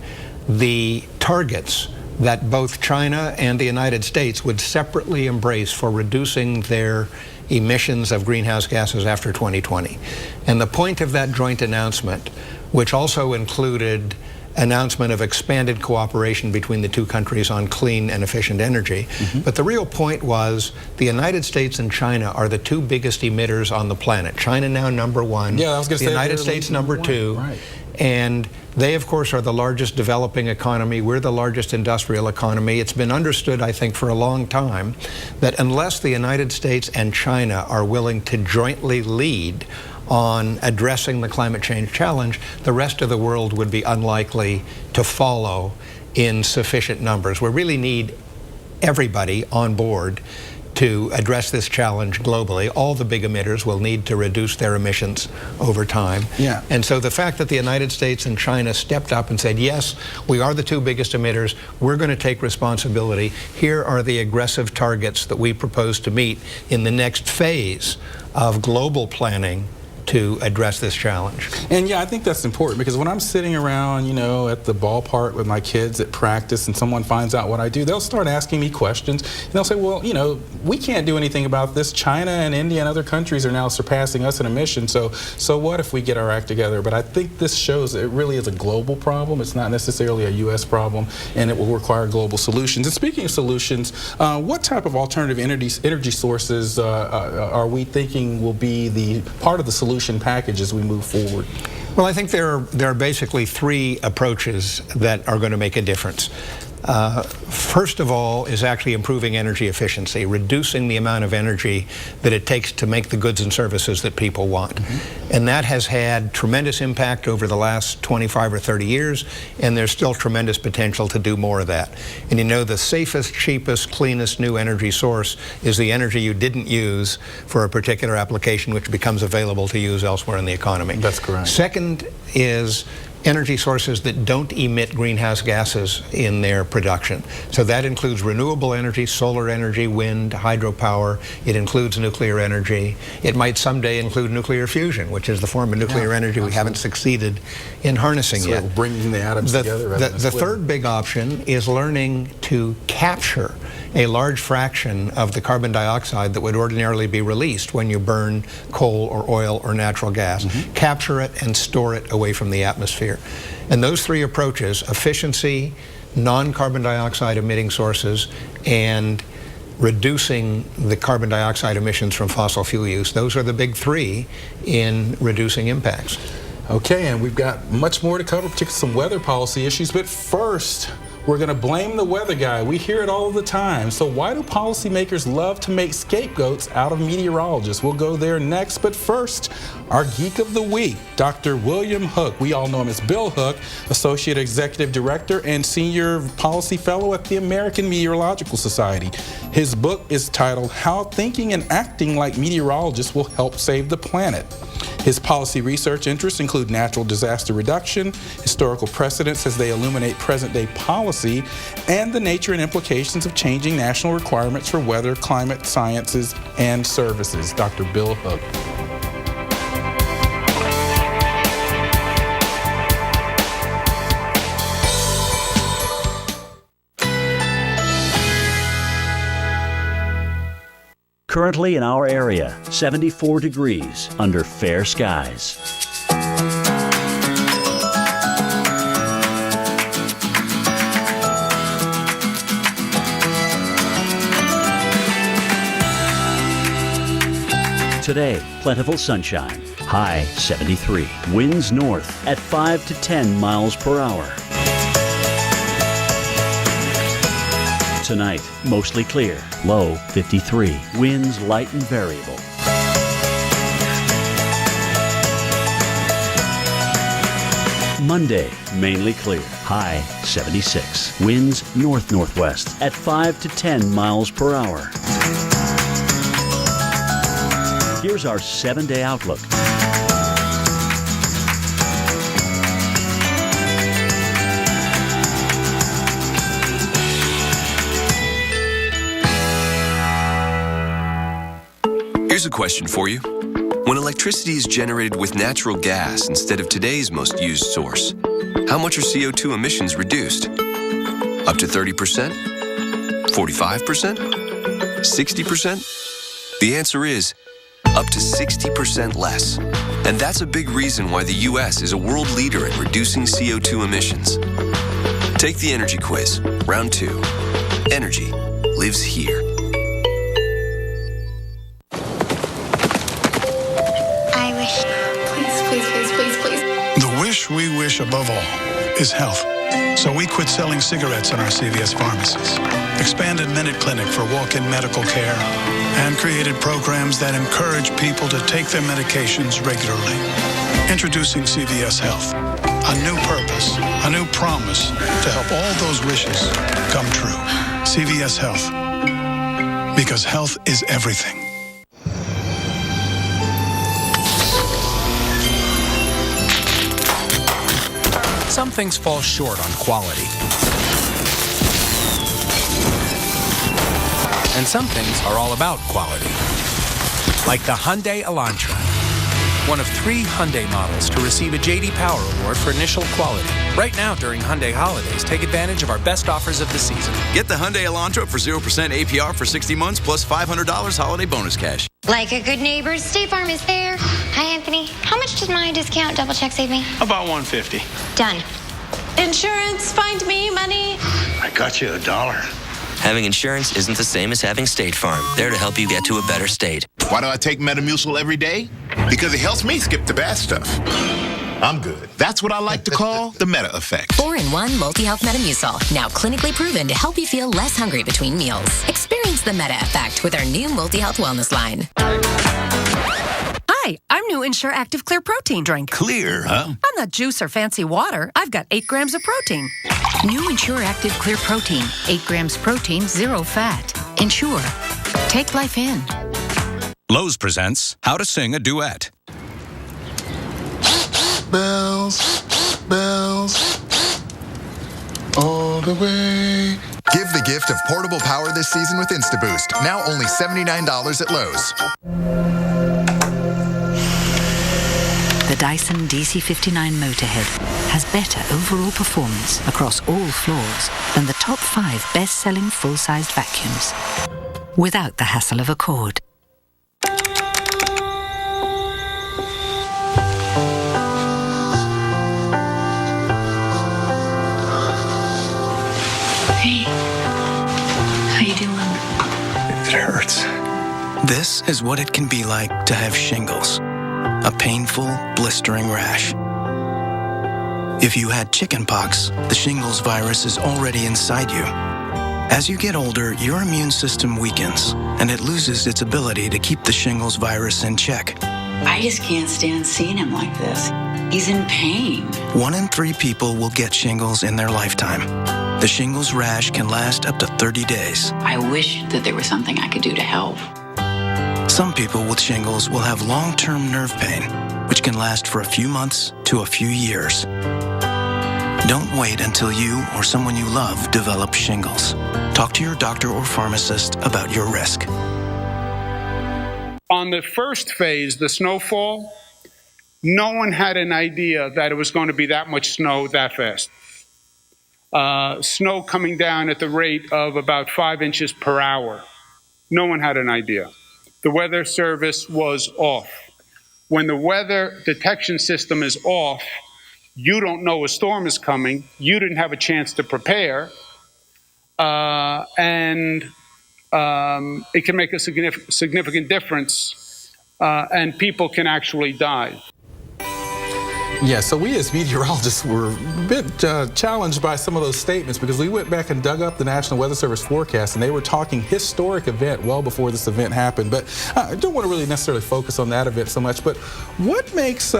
the targets that both China and the United States would separately embrace for reducing their emissions of greenhouse gases after 2020. And the point of that joint announcement, which also included announcement of expanded cooperation between the two countries on clean and efficient energy. But the real point was the United States and China are the two biggest emitters on the planet. China now #1, the United States #2. Right. And they, of course, are the largest developing economy. We're the largest industrial economy. It's been understood, I think, for a long time that unless the United States and China are willing to jointly lead on addressing the climate change challenge, the rest of the world would be unlikely to follow in sufficient numbers. We really need everybody on board to address this challenge globally. All the big emitters will need to reduce their emissions over time. Yeah. And so the fact that the United States and China stepped up and said, yes, we are the two biggest emitters, we're going to take responsibility, here are the aggressive targets that we propose to meet in the next phase of global planning to address this challenge. And yeah, I think that's important because when I'm sitting around, you know, at the ballpark with my kids at practice and someone finds out what I do, they'll start asking me questions and they'll say, well, you know, we can't do anything about this. China and India and other countries are now surpassing us in emissions, so what if we get our act together? But I think this shows that it really is a global problem. It's not necessarily a U.S. problem, and it will require global solutions. And speaking of solutions, what type of alternative energy sources are we thinking will be the part of the solution package as we move forward? Well, I think there are basically three approaches that are going to make a difference. First of all is actually improving energy efficiency, reducing the amount of energy that it takes to make the goods and services that people want. And that has had tremendous impact over the last 25 or 30 years, and there's still tremendous potential to do more of that. And you know, the safest, cheapest, cleanest new energy source is the energy you didn't use for a particular application which becomes available to use elsewhere in the economy. That's correct. Second is energy sources that don't emit greenhouse gases in their production. So that includes renewable energy, solar energy, wind, hydropower. It includes nuclear energy. It might someday include nuclear fusion, which is the form of nuclear energy we haven't succeeded in harnessing yet. Bringing the atoms together. The third big option is learning to capture a large fraction of the carbon dioxide that would ordinarily be released when you burn coal or oil or natural gas. Capture it and store it away from the atmosphere. And those three approaches, efficiency, non-carbon dioxide emitting sources, and reducing the carbon dioxide emissions from fossil fuel use, those are the big three in reducing impacts. Okay, and we've got much more to cover, particularly some weather policy issues, but first, we're going to blame the weather guy. We hear it all the time. So why do policymakers love to make scapegoats out of meteorologists? We'll go there next. But first, our Geek of the Week, Dr. William Hook. We all know him as Bill Hook, Associate Executive Director and Senior Policy Fellow at the American Meteorological Society. His book is titled How Thinking and Acting Like Meteorologists Will Help Save the Planet. His policy research interests include natural disaster reduction, historical precedents as they illuminate present-day policy, and the nature and implications of changing national requirements for weather, climate, sciences, and services. Dr. Bill Hook. Currently in our area, 74 degrees under fair skies. Today, plentiful sunshine, high 73. Winds north at 5 to 10 miles per hour. Tonight, mostly clear, low 53. Winds light and variable. Monday, mainly clear, high 76. Winds north-northwest at 5 to 10 miles per hour. Here's our 7-day outlook. Here's a question for you. When electricity is generated with natural gas instead of today's most used source, how much are CO2 emissions reduced? Up to 30%? 45%? 60%? The answer is up to 60% less. And that's a big reason why the U.S. is a world leader in reducing CO2 emissions. Take the energy quiz, round 2. Energy lives here. The wish we wish above all is health. So we quit selling cigarettes in our CVS pharmacies, expanded Minute Clinic for walk-in medical care, and created programs that encourage people to take their medications regularly. Introducing CVS Health, a new purpose, a new promise to help all those wishes come true. CVS Health, because health is everything. Some things fall short on quality. And some things are all about quality. Like the Hyundai Elantra. one of 3 Hyundai models to receive a J.D. Power Award for initial quality. Right now, during Hyundai Holidays, take advantage of our best offers of the season. Get the Hyundai Elantra for 0% APR for 60 months plus $500 holiday bonus cash. Like a good neighbor, State Farm is there. Hi, Anthony. How much does my discount double check save me? About $150. Done. Insurance, find me money. I got you $1. Having insurance isn't the same as having State Farm. There to help you get to a better state. Why do I take Metamucil every day? Because it helps me skip the bad stuff. I'm good. That's what I like to call the Meta Effect. 4-in-1 multi-health Metamucil. Now clinically proven to help you feel less hungry between meals. Experience the Meta Effect with our new multi-health wellness line. Hi, I'm new Ensure Active Clear Protein Drink. Clear, huh? I'm not juice or fancy water. I've got 8 grams of protein. New Ensure Active Clear Protein. 8 grams protein, 0 fat. Ensure. Take life in. Lowe's presents How to Sing a Duet. Bells, bells, all the way. Give the gift of portable power this season with InstaBoost. Now only $79 at Lowe's. The Dyson DC59 Motorhead has better overall performance across all floors than the top 5 best-selling full-sized vacuums, without the hassle of a cord. Hey, how you doing? It hurts. This is what it can be like to have shingles. A painful, blistering rash. If you had chickenpox, the shingles virus is already inside you. As you get older, your immune system weakens, and it loses its ability to keep the shingles virus in check. I just can't stand seeing him like this. He's in pain. 1 in 3 people will get shingles in their lifetime. The shingles rash can last up to 30 days. I wish that there was something I could do to help. Some people with shingles will have long-term nerve pain, which can last for a few months to a few years. Don't wait until you or someone you love develop shingles. Talk to your doctor or pharmacist about your risk. On the first phase, the snowfall, no one had an idea that it was going to be that much snow that fast. Snow coming down at the rate of about 5 inches per hour. No one had an idea. The Weather Service was off. When the weather detection system is off, you don't know a storm is coming. You didn't have a chance to prepare. And it can make a significant difference, and people can actually die. Yeah, so we as meteorologists were a bit challenged by some of those statements because we went back and dug up the National Weather Service forecast, and they were talking historic event well before this event happened. But I don't want to really necessarily focus on that event so much. But what makes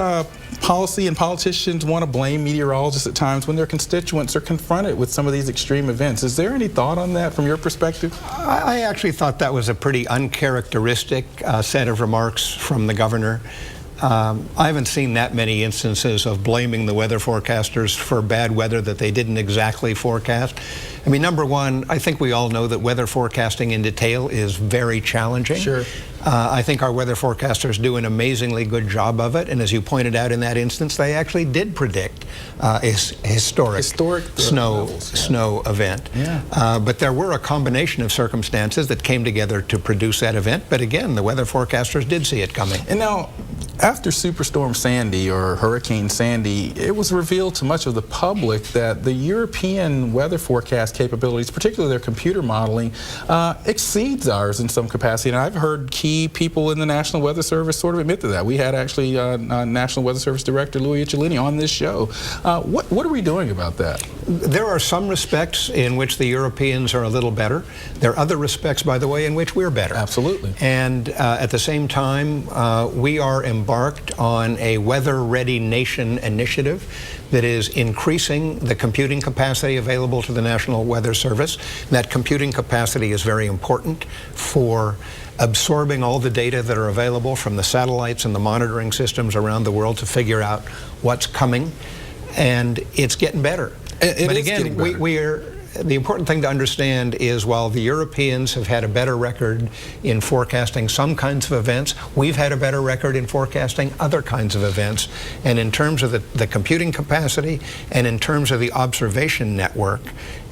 policy and politicians want to blame meteorologists at times when their constituents are confronted with some of these extreme events? Is there any thought on that from your perspective? I actually thought that was a pretty uncharacteristic set of remarks from the governor. I haven't seen that many instances of blaming the weather forecasters for bad weather that they didn't exactly forecast. I mean, number one, I think we all know that weather forecasting in detail is very challenging. Sure. I think our weather forecasters do an amazingly good job of it, and as you pointed out in that instance, they actually did predict a historic snow event. Yeah. But there were a combination of circumstances that came together to produce that event, but again, the weather forecasters did see it coming. And now, after Superstorm Sandy or Hurricane Sandy, it was revealed to much of the public that the European weather forecast capabilities, particularly their computer modeling, exceeds ours in some capacity. And I've heard key people in the National Weather Service sort of admit to that. We had actually National Weather Service Director Louis Icciolini on this show. What are we doing about that? There are some respects in which the Europeans are a little better. There are other respects, by the way, in which we're better. Absolutely. And at the same time, we are embarked on a Weather Ready Nation initiative that is increasing the computing capacity available to the National Weather Service. That computing capacity is very important for absorbing all the data that are available from the satellites and the monitoring systems around the world to figure out what's coming. And it's getting better. But again, the important thing to understand is while the Europeans have had a better record in forecasting some kinds of events, we've had a better record in forecasting other kinds of events. And in terms of the computing capacity and in terms of the observation network,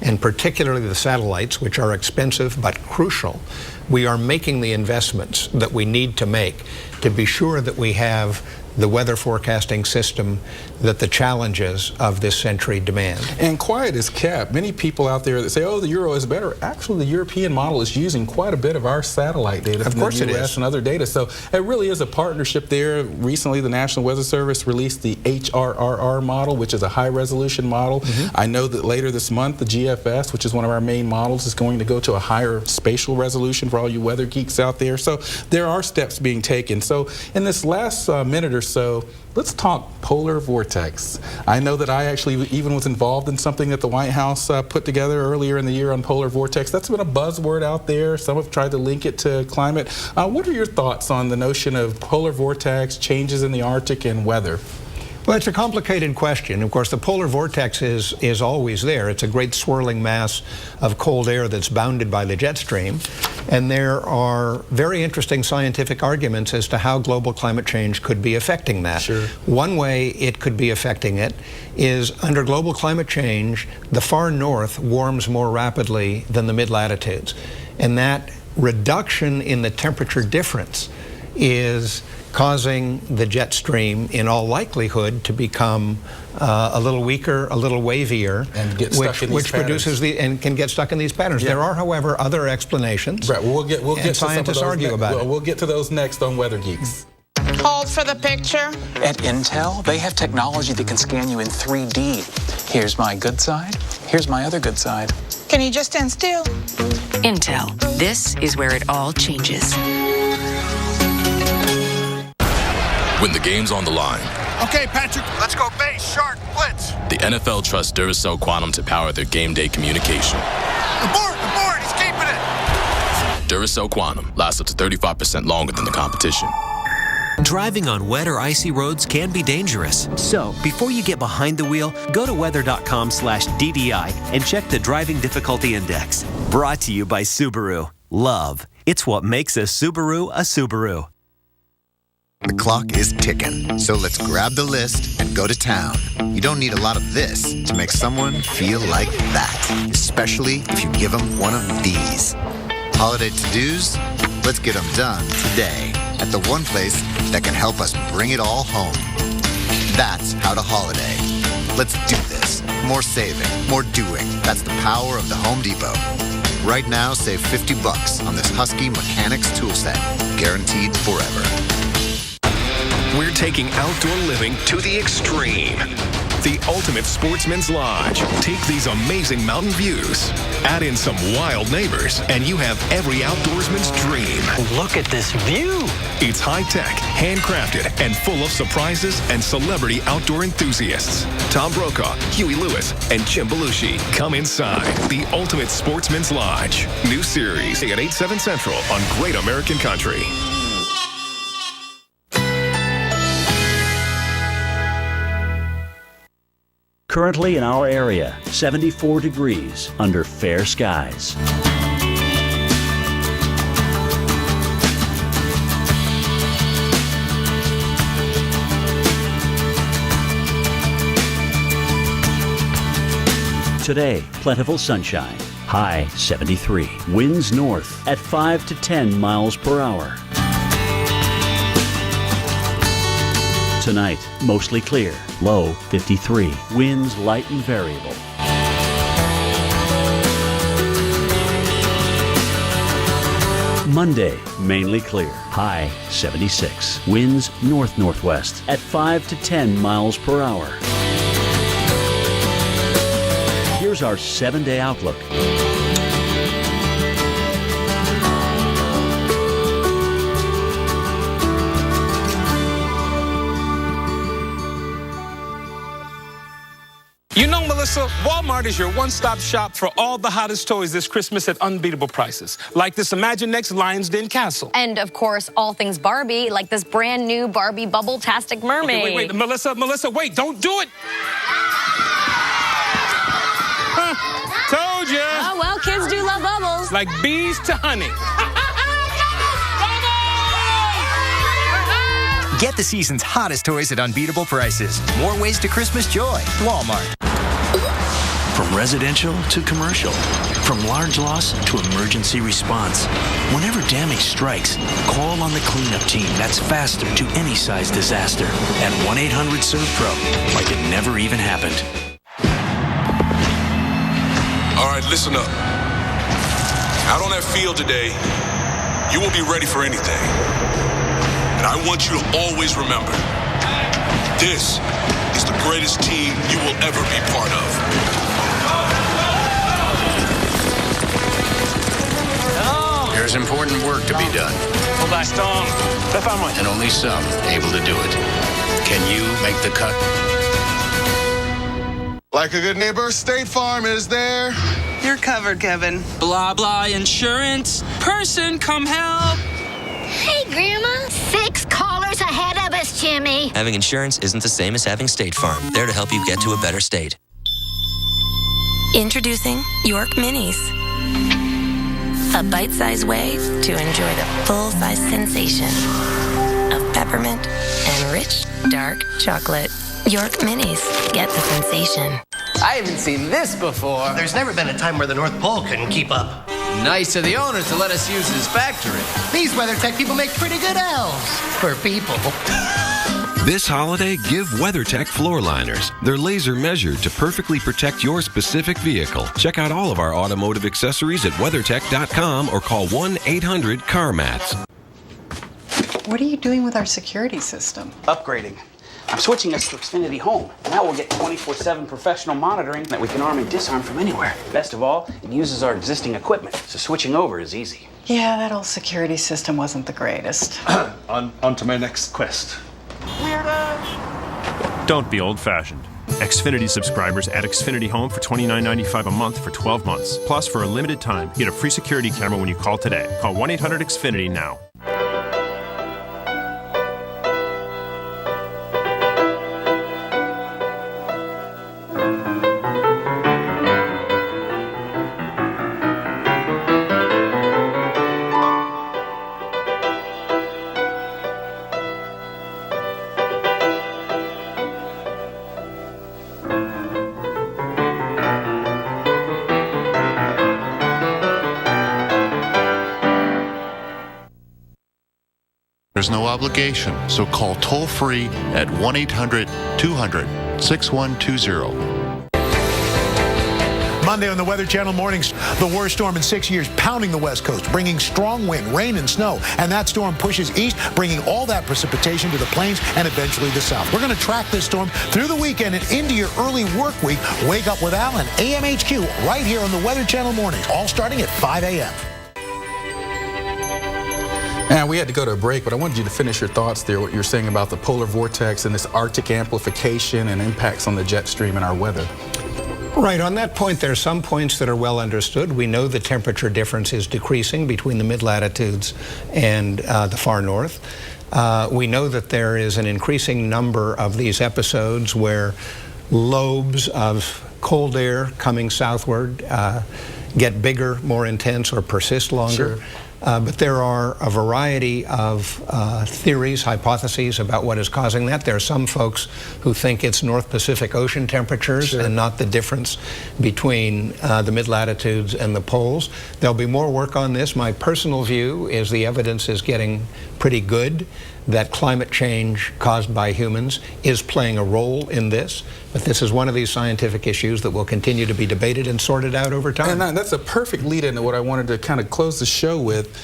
and particularly the satellites, which are expensive but crucial, we are making the investments that we need to make to be sure that we have the weather forecasting system that the challenges of this century demand. And quiet is kept. Many people out there that say, oh, the Euro is better. Actually, the European model is using quite a bit of our satellite data from the US and other data. So it really is a partnership there. Recently, the National Weather Service released the HRRR model, which is a high-resolution model. I know that later this month, the GFS, which is one of our main models, is going to go to a higher spatial resolution for all you weather geeks out there. So there are steps being taken. So in this last minute or so, let's talk polar vortex. I know that I actually even was involved in something that the White House put together earlier in the year on polar vortex. That's been a buzzword out there. Some have tried to link it to climate. What are your thoughts on the notion of polar vortex, changes in the Arctic, and weather? Well, it's a complicated question. Of course, the polar vortex is always there. It's a great swirling mass of cold air that's bounded by the jet stream. And there are very interesting scientific arguments as to how global climate change could be affecting that. Sure. One way it could be affecting it is under global climate change, the far north warms more rapidly than the mid-latitudes. And that reduction in the temperature difference is causing the jet stream, in all likelihood, to become a little weaker, a little wavier, and get stuck in these which produces and can get stuck in these patterns. Yeah. There are, however, other explanations. Right. We'll get to scientists argue about it. We'll get to those next on Weather Geeks. Hold for the picture. At Intel, they have technology that can scan you in 3D. Here's my good side. Here's my other good side. Can you just stand still? Intel. This is where it all changes. When the game's on the line. Okay, Patrick, let's go base, shark, blitz. The NFL trusts Duracell Quantum to power their game day communication. The board, he's keeping it. Duracell Quantum lasts up to 35% longer than the competition. Driving on wet or icy roads can be dangerous. So, before you get behind the wheel, go to weather.com/DDI and check the driving difficulty index. Brought to you by Subaru. Love. It's what makes a Subaru a Subaru. The clock is ticking, so let's grab the list and go to town. You don't need a lot of this to make someone feel like that, especially if you give them one of these. Holiday to-dos? Let's get them done today at the one place that can help us bring it all home. That's How to Holiday. Let's do this. More saving, more doing. That's the power of the Home Depot. Right now, save $50 on this Husky Mechanics tool set. Guaranteed forever. We're taking outdoor living to the extreme. The Ultimate Sportsman's Lodge. Take these amazing mountain views, add in some wild neighbors, and you have every outdoorsman's dream. Look at this view. It's high-tech, handcrafted, and full of surprises and celebrity outdoor enthusiasts. Tom Brokaw, Huey Lewis, and Jim Belushi. Come inside the Ultimate Sportsman's Lodge. New series at 8/7 Central on Great American Country. Currently in our area, 74 degrees under fair skies. Today, plentiful sunshine, high 73. Winds north at 5 to 10 miles per hour. Tonight, mostly clear, low 53. Winds light and variable. Monday, mainly clear, high 76. Winds north-northwest at 5 to 10 miles per hour. Here's our 7-day outlook. You know, Melissa, Walmart is your one-stop shop for all the hottest toys this Christmas at unbeatable prices. Like this Imaginext Lion's Den Castle. And, of course, all things Barbie, like this brand new Barbie Bubble-tastic Mermaid. Okay, wait, Melissa, wait, don't do it! Told you! kids do love bubbles. Like bees to honey. Get the season's hottest toys at unbeatable prices. More ways to Christmas joy. Walmart. From residential to commercial, from large loss to emergency response. Whenever damage strikes, call on the cleanup team that's faster to any size disaster at 1-800-SERVE-PRO, like it never even happened. All right, listen up. Out on that field today, you will be ready for anything. And I want you to always remember, this is the greatest team you will ever be part of. There's important work to be done. And only some able to do it. Can you make the cut? Like a good neighbor, State Farm is there. You're covered, Kevin. Blah, blah, insurance. Person, come help. Hey, Grandma. 6 callers ahead of us, Jimmy. Having insurance isn't the same as having State Farm. There to help you get to a better state. Introducing York Minis. A bite-sized way to enjoy the full-size sensation of peppermint and rich, dark chocolate. York Minis. Get the sensation. I haven't seen this before. There's never been a time where the North Pole couldn't keep up. Nice of the owner to let us use his factory. These WeatherTech people make pretty good elves. For people. This holiday, give WeatherTech floor liners. They're laser measured to perfectly protect your specific vehicle. Check out all of our automotive accessories at WeatherTech.com or call 1-800-CarMats. What are you doing with our security system? Upgrading. I'm switching us to Xfinity Home. Now we'll get 24/7 professional monitoring that we can arm and disarm from anywhere. Best of all, it uses our existing equipment, so switching over is easy. Yeah, that old security system wasn't the greatest. On to my next quest. Don't be old-fashioned. Xfinity subscribers add Xfinity Home for $29.95 a month for 12 months. Plus, for a limited time, get a free security camera when you call today. Call 1-800-XFINITY now. There's no obligation, so call toll-free at 1-800-200-6120. Monday on the Weather Channel mornings, the worst storm in 6 years pounding the West Coast, bringing strong wind, rain, and snow. And that storm pushes east, bringing all that precipitation to the plains and eventually the south. We're going to track this storm through the weekend and into your early work week. Wake up with Al and AMHQ right here on the Weather Channel mornings, all starting at 5 a.m. And we had to go to a break, but I wanted you to finish your thoughts there, what you're saying about the polar vortex and this Arctic amplification and impacts on the jet stream and our weather. Right. On that point, there are some points that are well understood. We know the temperature difference is decreasing between the mid-latitudes and the far north. We know that there is an increasing number of these episodes where lobes of cold air coming southward get bigger, more intense, or persist longer. Sure. But there are a variety of theories, hypotheses about what is causing that. There are some folks who think it's North Pacific Ocean temperatures and not the difference between the mid-latitudes and the poles. There'll be more work on this. My personal view is the evidence is getting pretty good that climate change caused by humans is playing a role in this. But this is one of these scientific issues that will continue to be debated and sorted out over time. And that's a perfect lead into what I wanted to kind of close the show with.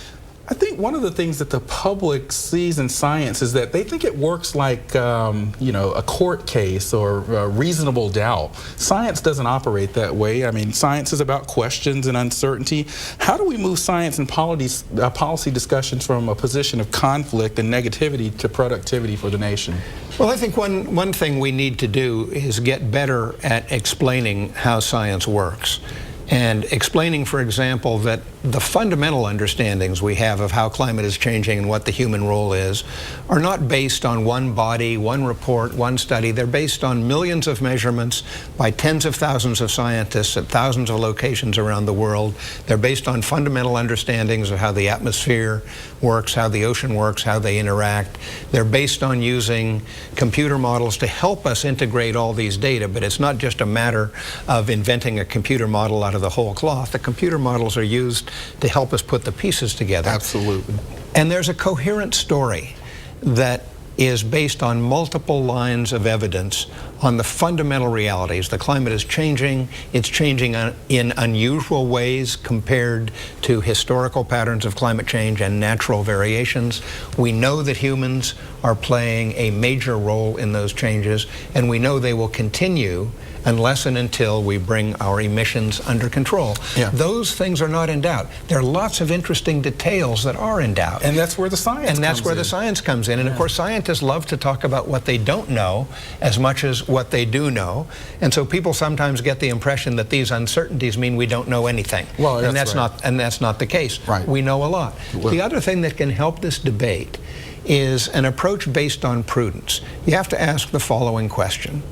I think one of the things that the public sees in science is that they think it works like, you know, a court case or reasonable doubt. Science doesn't operate that way. I mean, science is about questions and uncertainty. How do we move science and policy discussions from a position of conflict and negativity to productivity for the nation? Well, I think one thing we need to do is get better at explaining how science works. and explaining, for example, that the fundamental understandings we have of how climate is changing and what the human role is are not based on one body, one report, one study. They're based on millions of measurements by tens of thousands of scientists at thousands of locations around the world. They're based on fundamental understandings of how the atmosphere works, how the ocean works, how they interact. They're based on using computer models to help us integrate all these data, but it's not just a matter of inventing a computer model out of the whole cloth. The computer models are used to help us put the pieces together. Absolutely. And there's a coherent story that is based on multiple lines of evidence on the fundamental realities. The climate is changing. It's changing in unusual ways compared to historical patterns of climate change and natural variations. We know that humans are playing a major role in those changes, and we know they will continue unless and until we bring our emissions under control. Yeah. Those things are not in doubt. There are lots of interesting details that are in doubt. And that's where the science comes in. And of course, scientists love to talk about what they don't know as much as what they do know. And so people sometimes get the impression that these uncertainties mean we don't know anything. Well, and that's not the case. Right. We know a lot. Well, the other thing that can help this debate is an approach based on prudence. You have to ask the following question.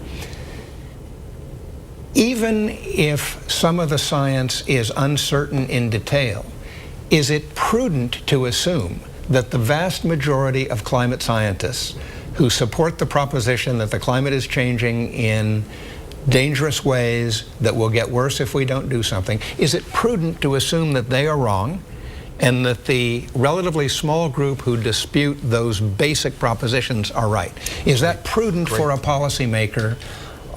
Even if some of the science is uncertain in detail, is it prudent to assume that the vast majority of climate scientists who support the proposition that the climate is changing in dangerous ways that will get worse if we don't do something, is it prudent to assume that they are wrong and that the relatively small group who dispute those basic propositions are right? Is that prudent for a policymaker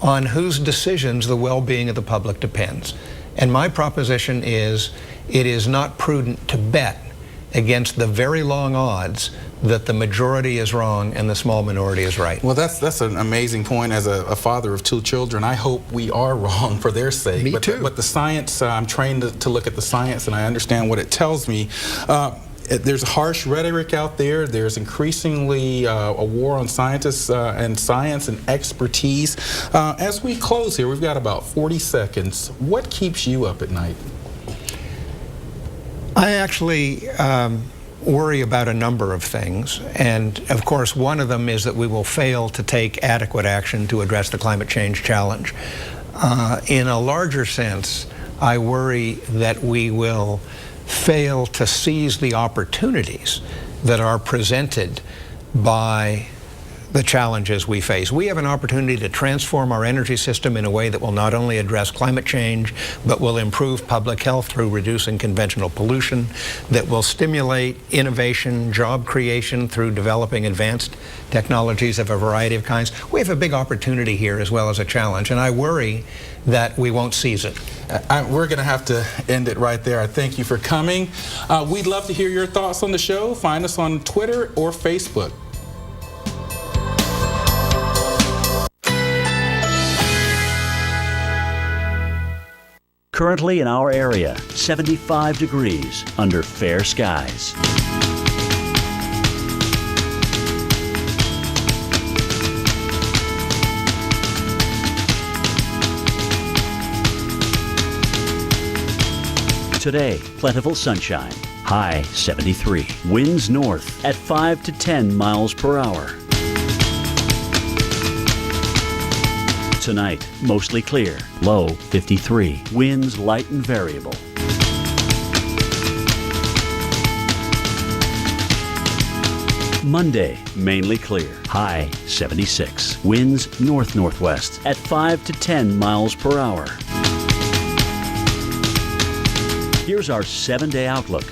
on whose decisions the well-being of the public depends? And my proposition is it is not prudent to bet against the very long odds that the majority is wrong and the small minority is right. Well, that's an amazing point. As a father of 2 children, I hope we are wrong for their sake. Me too. But the science, I'm trained to look at the science, and I understand what it tells me. There's harsh rhetoric out there. There's increasingly a war on scientists and science and expertise. As we close here, we've got about 40 seconds. What keeps you up at night? I actually worry about a number of things. And of course, one of them is that we will fail to take adequate action to address the climate change challenge. In a larger sense, I worry that we will fail to seize the opportunities that are presented by the challenges we face. We have an opportunity to transform our energy system in a way that will not only address climate change, but will improve public health through reducing conventional pollution, that will stimulate innovation, job creation through developing advanced technologies of a variety of kinds. We have a big opportunity here as well as a challenge, and I worry that we won't seize it. We're going to have to end it right there. I thank you for coming. We'd love to hear your thoughts on the show. Find us on Twitter or Facebook. Currently in our area, 75 degrees under fair skies. Today, plentiful sunshine, high 73. Winds north at 5 to 10 miles per hour. Tonight, mostly clear, low 53. Winds light and variable. Monday, mainly clear, high 76. Winds north-northwest at 5 to 10 miles per hour. Here's our 7-day outlook.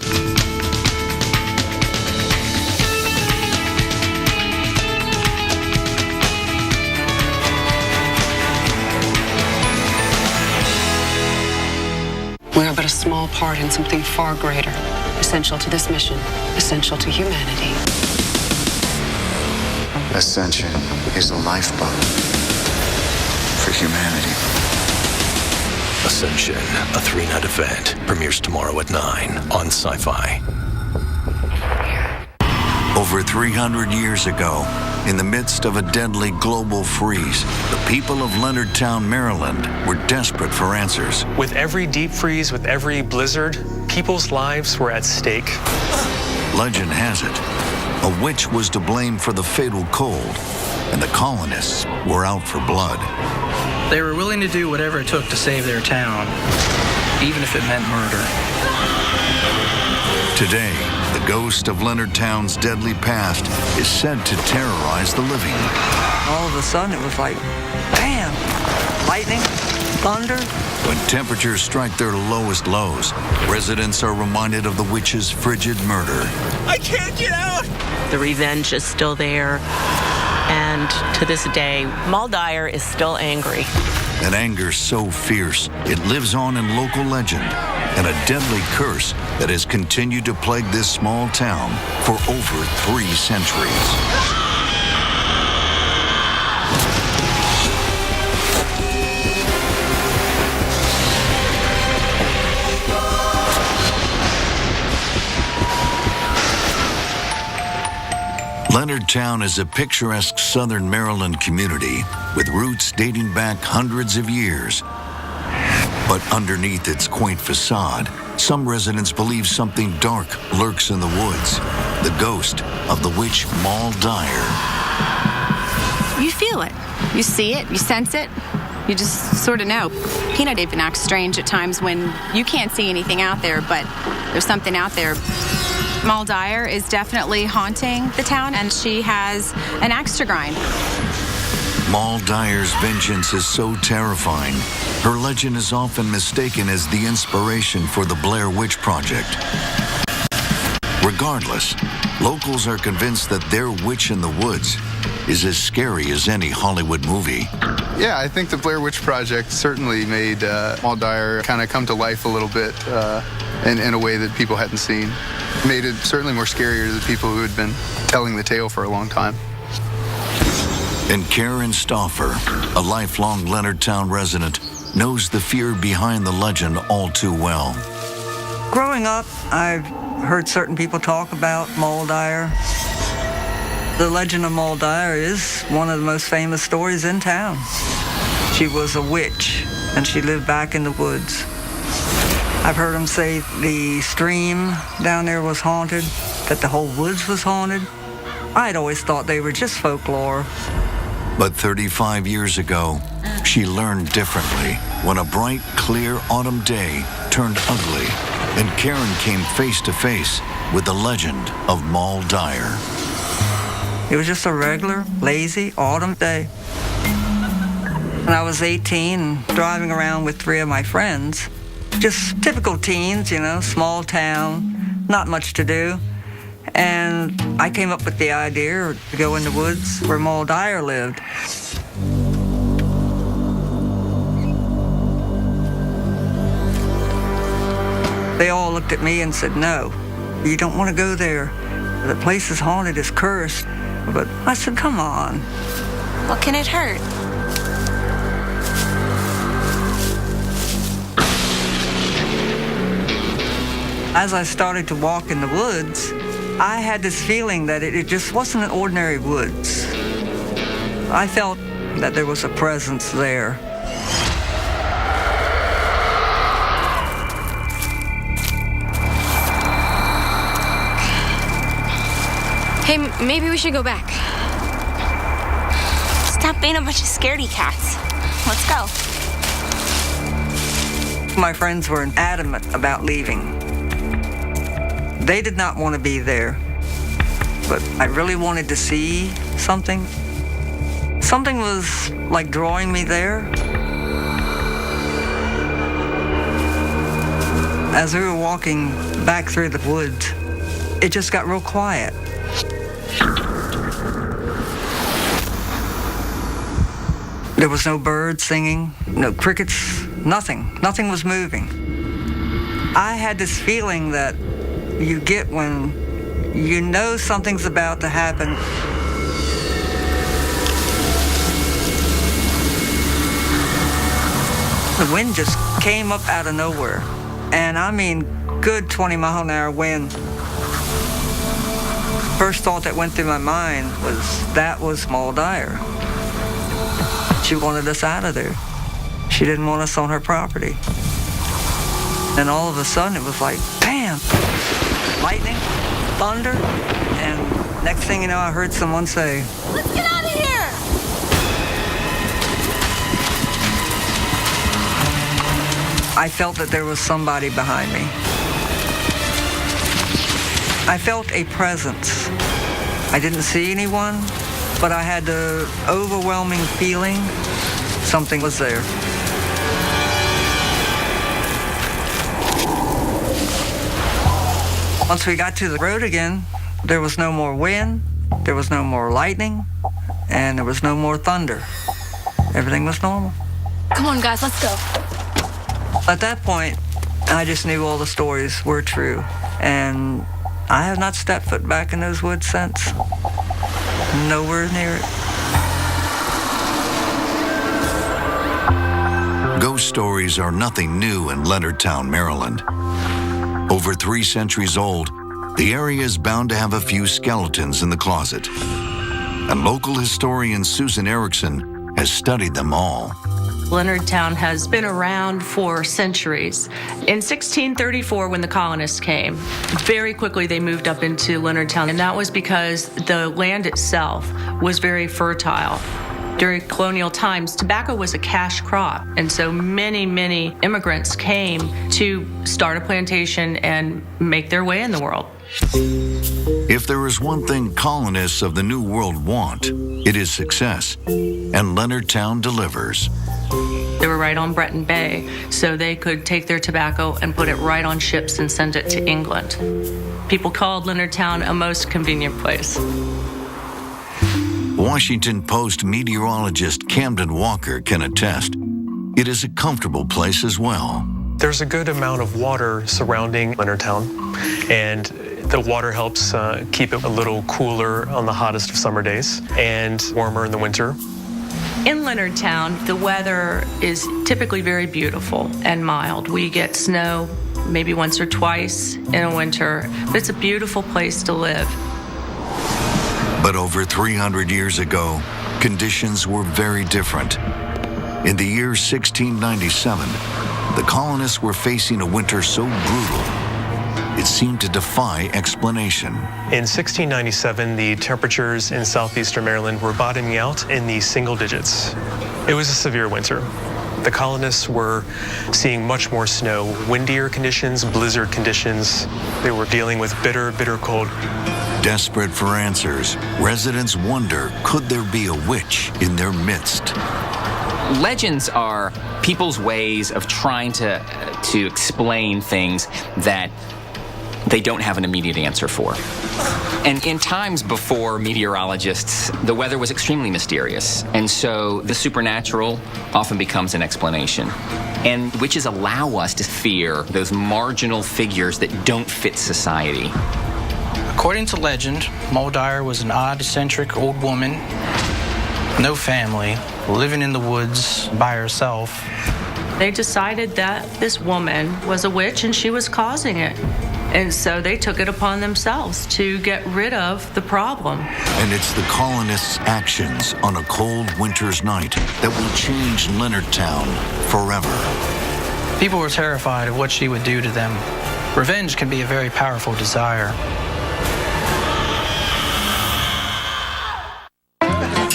We are but a small part in something far greater, essential to this mission, essential to humanity. Ascension is the lifeboat for humanity. Ascension, a 3-night event, premieres tomorrow at 9 on Sci-Fi. Over 300 years ago, In the midst of a deadly global freeze, the people of Leonardtown, Maryland were desperate for answers. With every deep freeze, with every blizzard, people's lives were at stake. Legend has it, a witch was to blame for the fatal cold, and the colonists were out for blood. They were willing to do whatever it took to save their town, even if it meant murder. Today, the ghost of Leonardtown's deadly past is said to terrorize the living. All of a sudden, it was like, bam, lightning, thunder. When temperatures strike their lowest lows, residents are reminded of the witch's frigid murder. I can't get out! The revenge is still there, and to this day, Moll Dyer is still angry. An anger so fierce, it lives on in local legend, and a deadly curse that has continued to plague this small town for over 3 centuries. Leonardtown is a picturesque southern Maryland community with roots dating back hundreds of years. But underneath its quaint facade, some residents believe something dark lurks in the woods, the ghost of the witch Moll Dyer. You feel it. You see it. You sense it. You just sort of know. Peanut even acts strange at times when you can't see anything out there, but there's something out there. Moll Dyer is definitely haunting the town, and she has an axe to grind. Moll Dyer's vengeance is so terrifying, her legend is often mistaken as the inspiration for the Blair Witch Project. Regardless, locals are convinced that their witch in the woods is as scary as any Hollywood movie. Yeah, I think the Blair Witch Project certainly made Moll Dyer kind of come to life a little bit in a way that people hadn't seen. Made it certainly more scarier to the people who had been telling the tale for a long time. And Karen Stauffer, a lifelong Leonardtown resident, knows the fear behind the legend all too well. Growing up, I've heard certain people talk about Moll Dyer. The legend of Moll Dyer is one of the most famous stories in town. She was a witch, and she lived back in the woods. I've heard them say the stream down there was haunted, that the whole woods was haunted. I'd always thought they were just folklore. But 35 years ago, she learned differently when a bright, clear autumn day turned ugly, and Karen came face to face with the legend of Moll Dyer. It was just a regular, lazy autumn day. When I was 18 and driving around with 3 of my friends, just typical teens, you know, small town, not much to do. And I came up with the idea to go in the woods where Moll Dyer lived. They all looked at me and said, no, you don't want to go there. The place is haunted, it's cursed. But I said, come on. What can it hurt? As I started to walk in the woods, I had this feeling that it just wasn't an ordinary woods. I felt that there was a presence there. Hey, maybe we should go back. Stop being a bunch of scaredy cats. Let's go. My friends were adamant about leaving. They did not want to be there, but I really wanted to see something. Something was like drawing me there. As we were walking back through the woods, it just got real quiet. There was no birds singing, no crickets, nothing. Nothing was moving. I had this feeling that you get when you know something's about to happen. The wind just came up out of nowhere. And I mean, good 20-mile-an-hour wind. First thought that went through my mind was that was Moll Dyer. She wanted us out of there. She didn't want us on her property. And all of a sudden it was like, bam, lightning, thunder, and next thing you know, I heard someone say, "Let's get out of here!" I felt that there was somebody behind me. I felt a presence. I didn't see anyone, but I had the overwhelming feeling something was there. Once we got to the road again, there was no more wind, there was no more lightning, and there was no more thunder. Everything was normal. Come on, guys, let's go. At that point, I just knew all the stories were true, and I have not stepped foot back in those woods since. Nowhere near it. Ghost stories are nothing new in Leonardtown, Maryland. Over 3 centuries old, the area is bound to have a few skeletons in the closet. And local historian Susan Erickson has studied them all. Leonardtown has been around for centuries. In 1634, when the colonists came, very quickly they moved up into Leonardtown, and that was because the land itself was very fertile. During colonial times, tobacco was a cash crop, and so many, many immigrants came to start a plantation and make their way in the world. If there is one thing colonists of the New World want, it is success, and Leonardtown delivers. They were right on Breton Bay, so they could take their tobacco and put it right on ships and send it to England. People called Leonardtown a most convenient place. Washington Post meteorologist Camden Walker can attest. It is a comfortable place as well. There's a good amount of water surrounding Leonardtown, and the water helps keep it a little cooler on the hottest of summer days and warmer in the winter. In Leonardtown, the weather is typically very beautiful and mild. We get snow maybe once or twice in a winter, but it's a beautiful place to live. But over 300 years ago, conditions were very different. In the year 1697, the colonists were facing a winter so brutal, it seemed to defy explanation. In 1697, the temperatures in southeastern Maryland were bottoming out in the single digits. It was a severe winter. The colonists were seeing much more snow, windier conditions, blizzard conditions. They were dealing with bitter, bitter cold. Desperate for answers, residents wonder, could there be a witch in their midst? Legends are people's ways of trying to explain things that they don't have an immediate answer for. And in times before meteorologists, the weather was extremely mysterious. And so the supernatural often becomes an explanation. And witches allow us to fear those marginal figures that don't fit society. According to legend, Moll Dyer was an odd, eccentric old woman, no family, living in the woods by herself. They decided that this woman was a witch and she was causing it. And so they took it upon themselves to get rid of the problem. And it's the colonists' actions on a cold winter's night that will change Leonardtown forever. People were terrified of what she would do to them. Revenge can be a very powerful desire.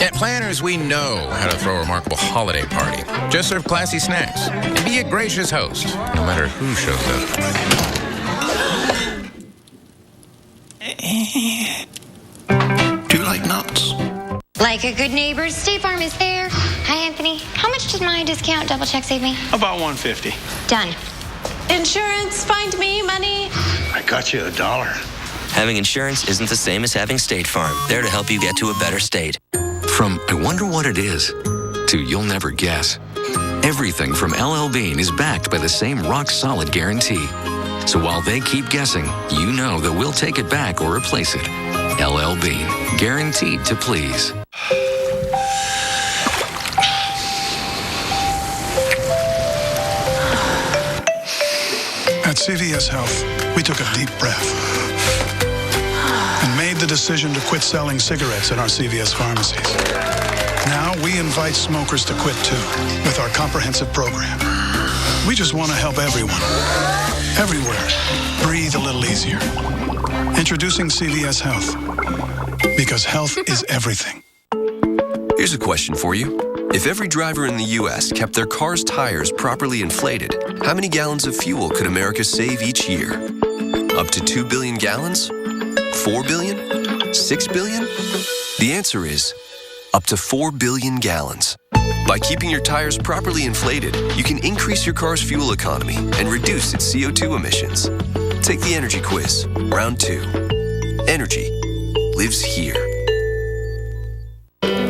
At Planners, we know how to throw a remarkable holiday party. Just serve classy snacks and be a gracious host, no matter who shows up. Do you like nuts? Like a good neighbor, State Farm is there. Hi, Anthony. How much does my discount double check save me? About $150. Done. Insurance, find me money. I got you $1. Having insurance isn't the same as having State Farm, there to help you get to a better state. From I wonder what it is to you'll never guess. Everything from LL Bean is backed by the same rock-solid guarantee. So while they keep guessing, you know that we'll take it back or replace it. LL Bean, guaranteed to please. At CVS Health, we took a deep breath and made the decision to quit selling cigarettes in our CVS pharmacies. Now we invite smokers to quit too with our comprehensive program. We just want to help everyone, everywhere, breathe a little easier. Introducing CVS Health, because health is everything. Here's a question for you. If every driver in the U.S. kept their car's tires properly inflated, how many gallons of fuel could America save each year? Up to 2 billion gallons? 4 billion? 6 billion? The answer is up to 4 billion gallons. By keeping your tires properly inflated, you can increase your car's fuel economy and reduce its CO2 emissions. Take the energy quiz, round 2. Energy lives here.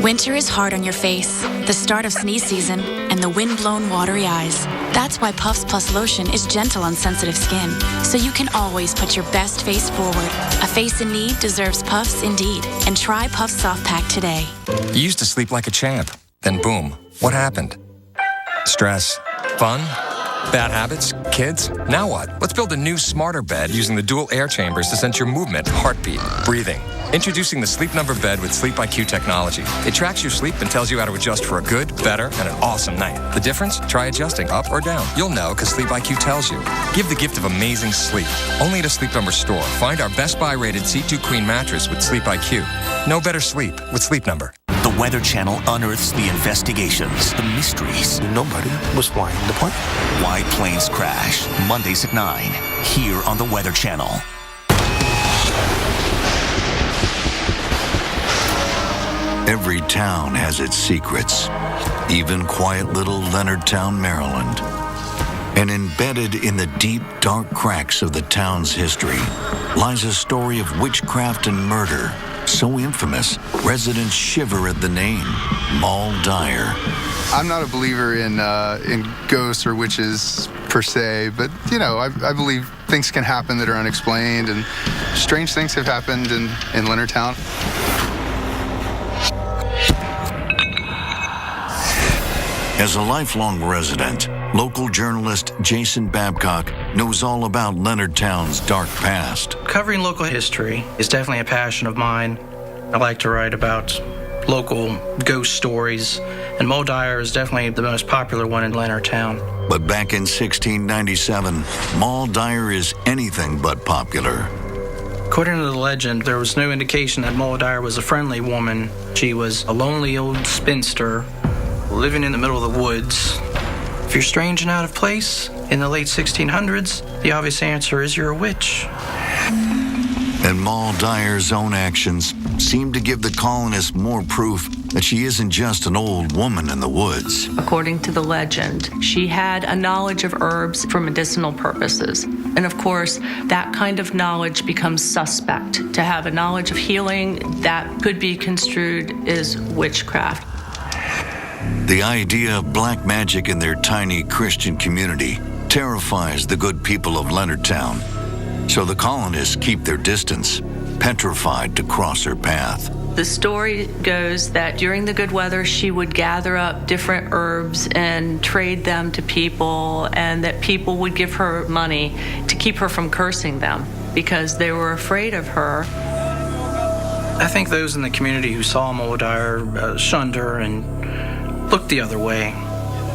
Winter is hard on your face, the start of sneeze season, and the wind-blown watery eyes. That's why Puffs Plus Lotion is gentle on sensitive skin, so you can always put your best face forward. A face in need deserves Puffs indeed, and try Puffs Soft Pack today. You used to sleep like a champ, then boom, what happened? Stress, fun, bad habits, kids? Now what? Let's build a new, smarter bed using the dual air chambers to sense your movement, heartbeat, breathing. Introducing the Sleep Number bed with Sleep IQ technology. It tracks your sleep and tells you how to adjust for a good, better, and an awesome night. The difference? Try adjusting up or down. You'll know because Sleep IQ tells you. Give the gift of amazing sleep. Only at a Sleep Number store. Find our Best Buy rated C2 Queen mattress with Sleep IQ. No better sleep with Sleep Number. The Weather Channel unearths the investigations, the mysteries. Nobody was flying the plane. Why planes crash. Mondays at 9, here on the Weather Channel. Every town has its secrets, even quiet little Leonardtown, Maryland. And embedded in the deep, dark cracks of the town's history lies a story of witchcraft and murder so infamous, residents shiver at the name, Moll Dyer. I'm not a believer in ghosts or witches per se, but, you know, I believe things can happen that are unexplained, and strange things have happened in Leonardtown. As a lifelong resident, local journalist Jason Babcock knows all about Leonardtown's dark past. Covering local history is definitely a passion of mine. I like to write about local ghost stories, and Moll Dyer is definitely the most popular one in Leonardtown. But back in 1697, Moll Dyer is anything but popular. According to the legend, there was no indication that Moll Dyer was a friendly woman. She was a lonely old spinster living in the middle of the woods. If you're strange and out of place in the late 1600s, the obvious answer is you're a witch. And Moll Dyer's own actions seem to give the colonists more proof that she isn't just an old woman in the woods. According to the legend, she had a knowledge of herbs for medicinal purposes. And of course, that kind of knowledge becomes suspect. To have a knowledge of healing, that could be construed as witchcraft. The idea of black magic in their tiny Christian community terrifies the good people of Leonardtown. So the colonists keep their distance, petrified to cross her path. The story goes that during the good weather, she would gather up different herbs and trade them to people, and that people would give her money to keep her from cursing them because they were afraid of her. I think those in the community who saw Moll Dyer shunned her and looked the other way.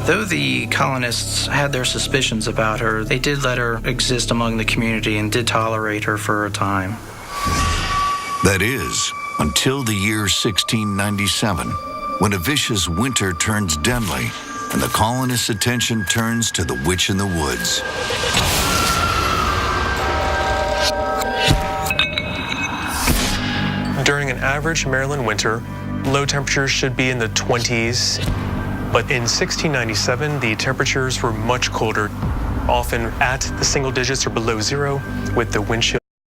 Though the colonists had their suspicions about her, they did let her exist among the community and did tolerate her for a time. That is, until the year 1697, when a vicious winter turns deadly and the colonists' attention turns to the witch in the woods. During an average Maryland winter, low temperatures should be in the 20s, but in 1697, the temperatures were much colder, often at the single digits or below zero, with the wind chill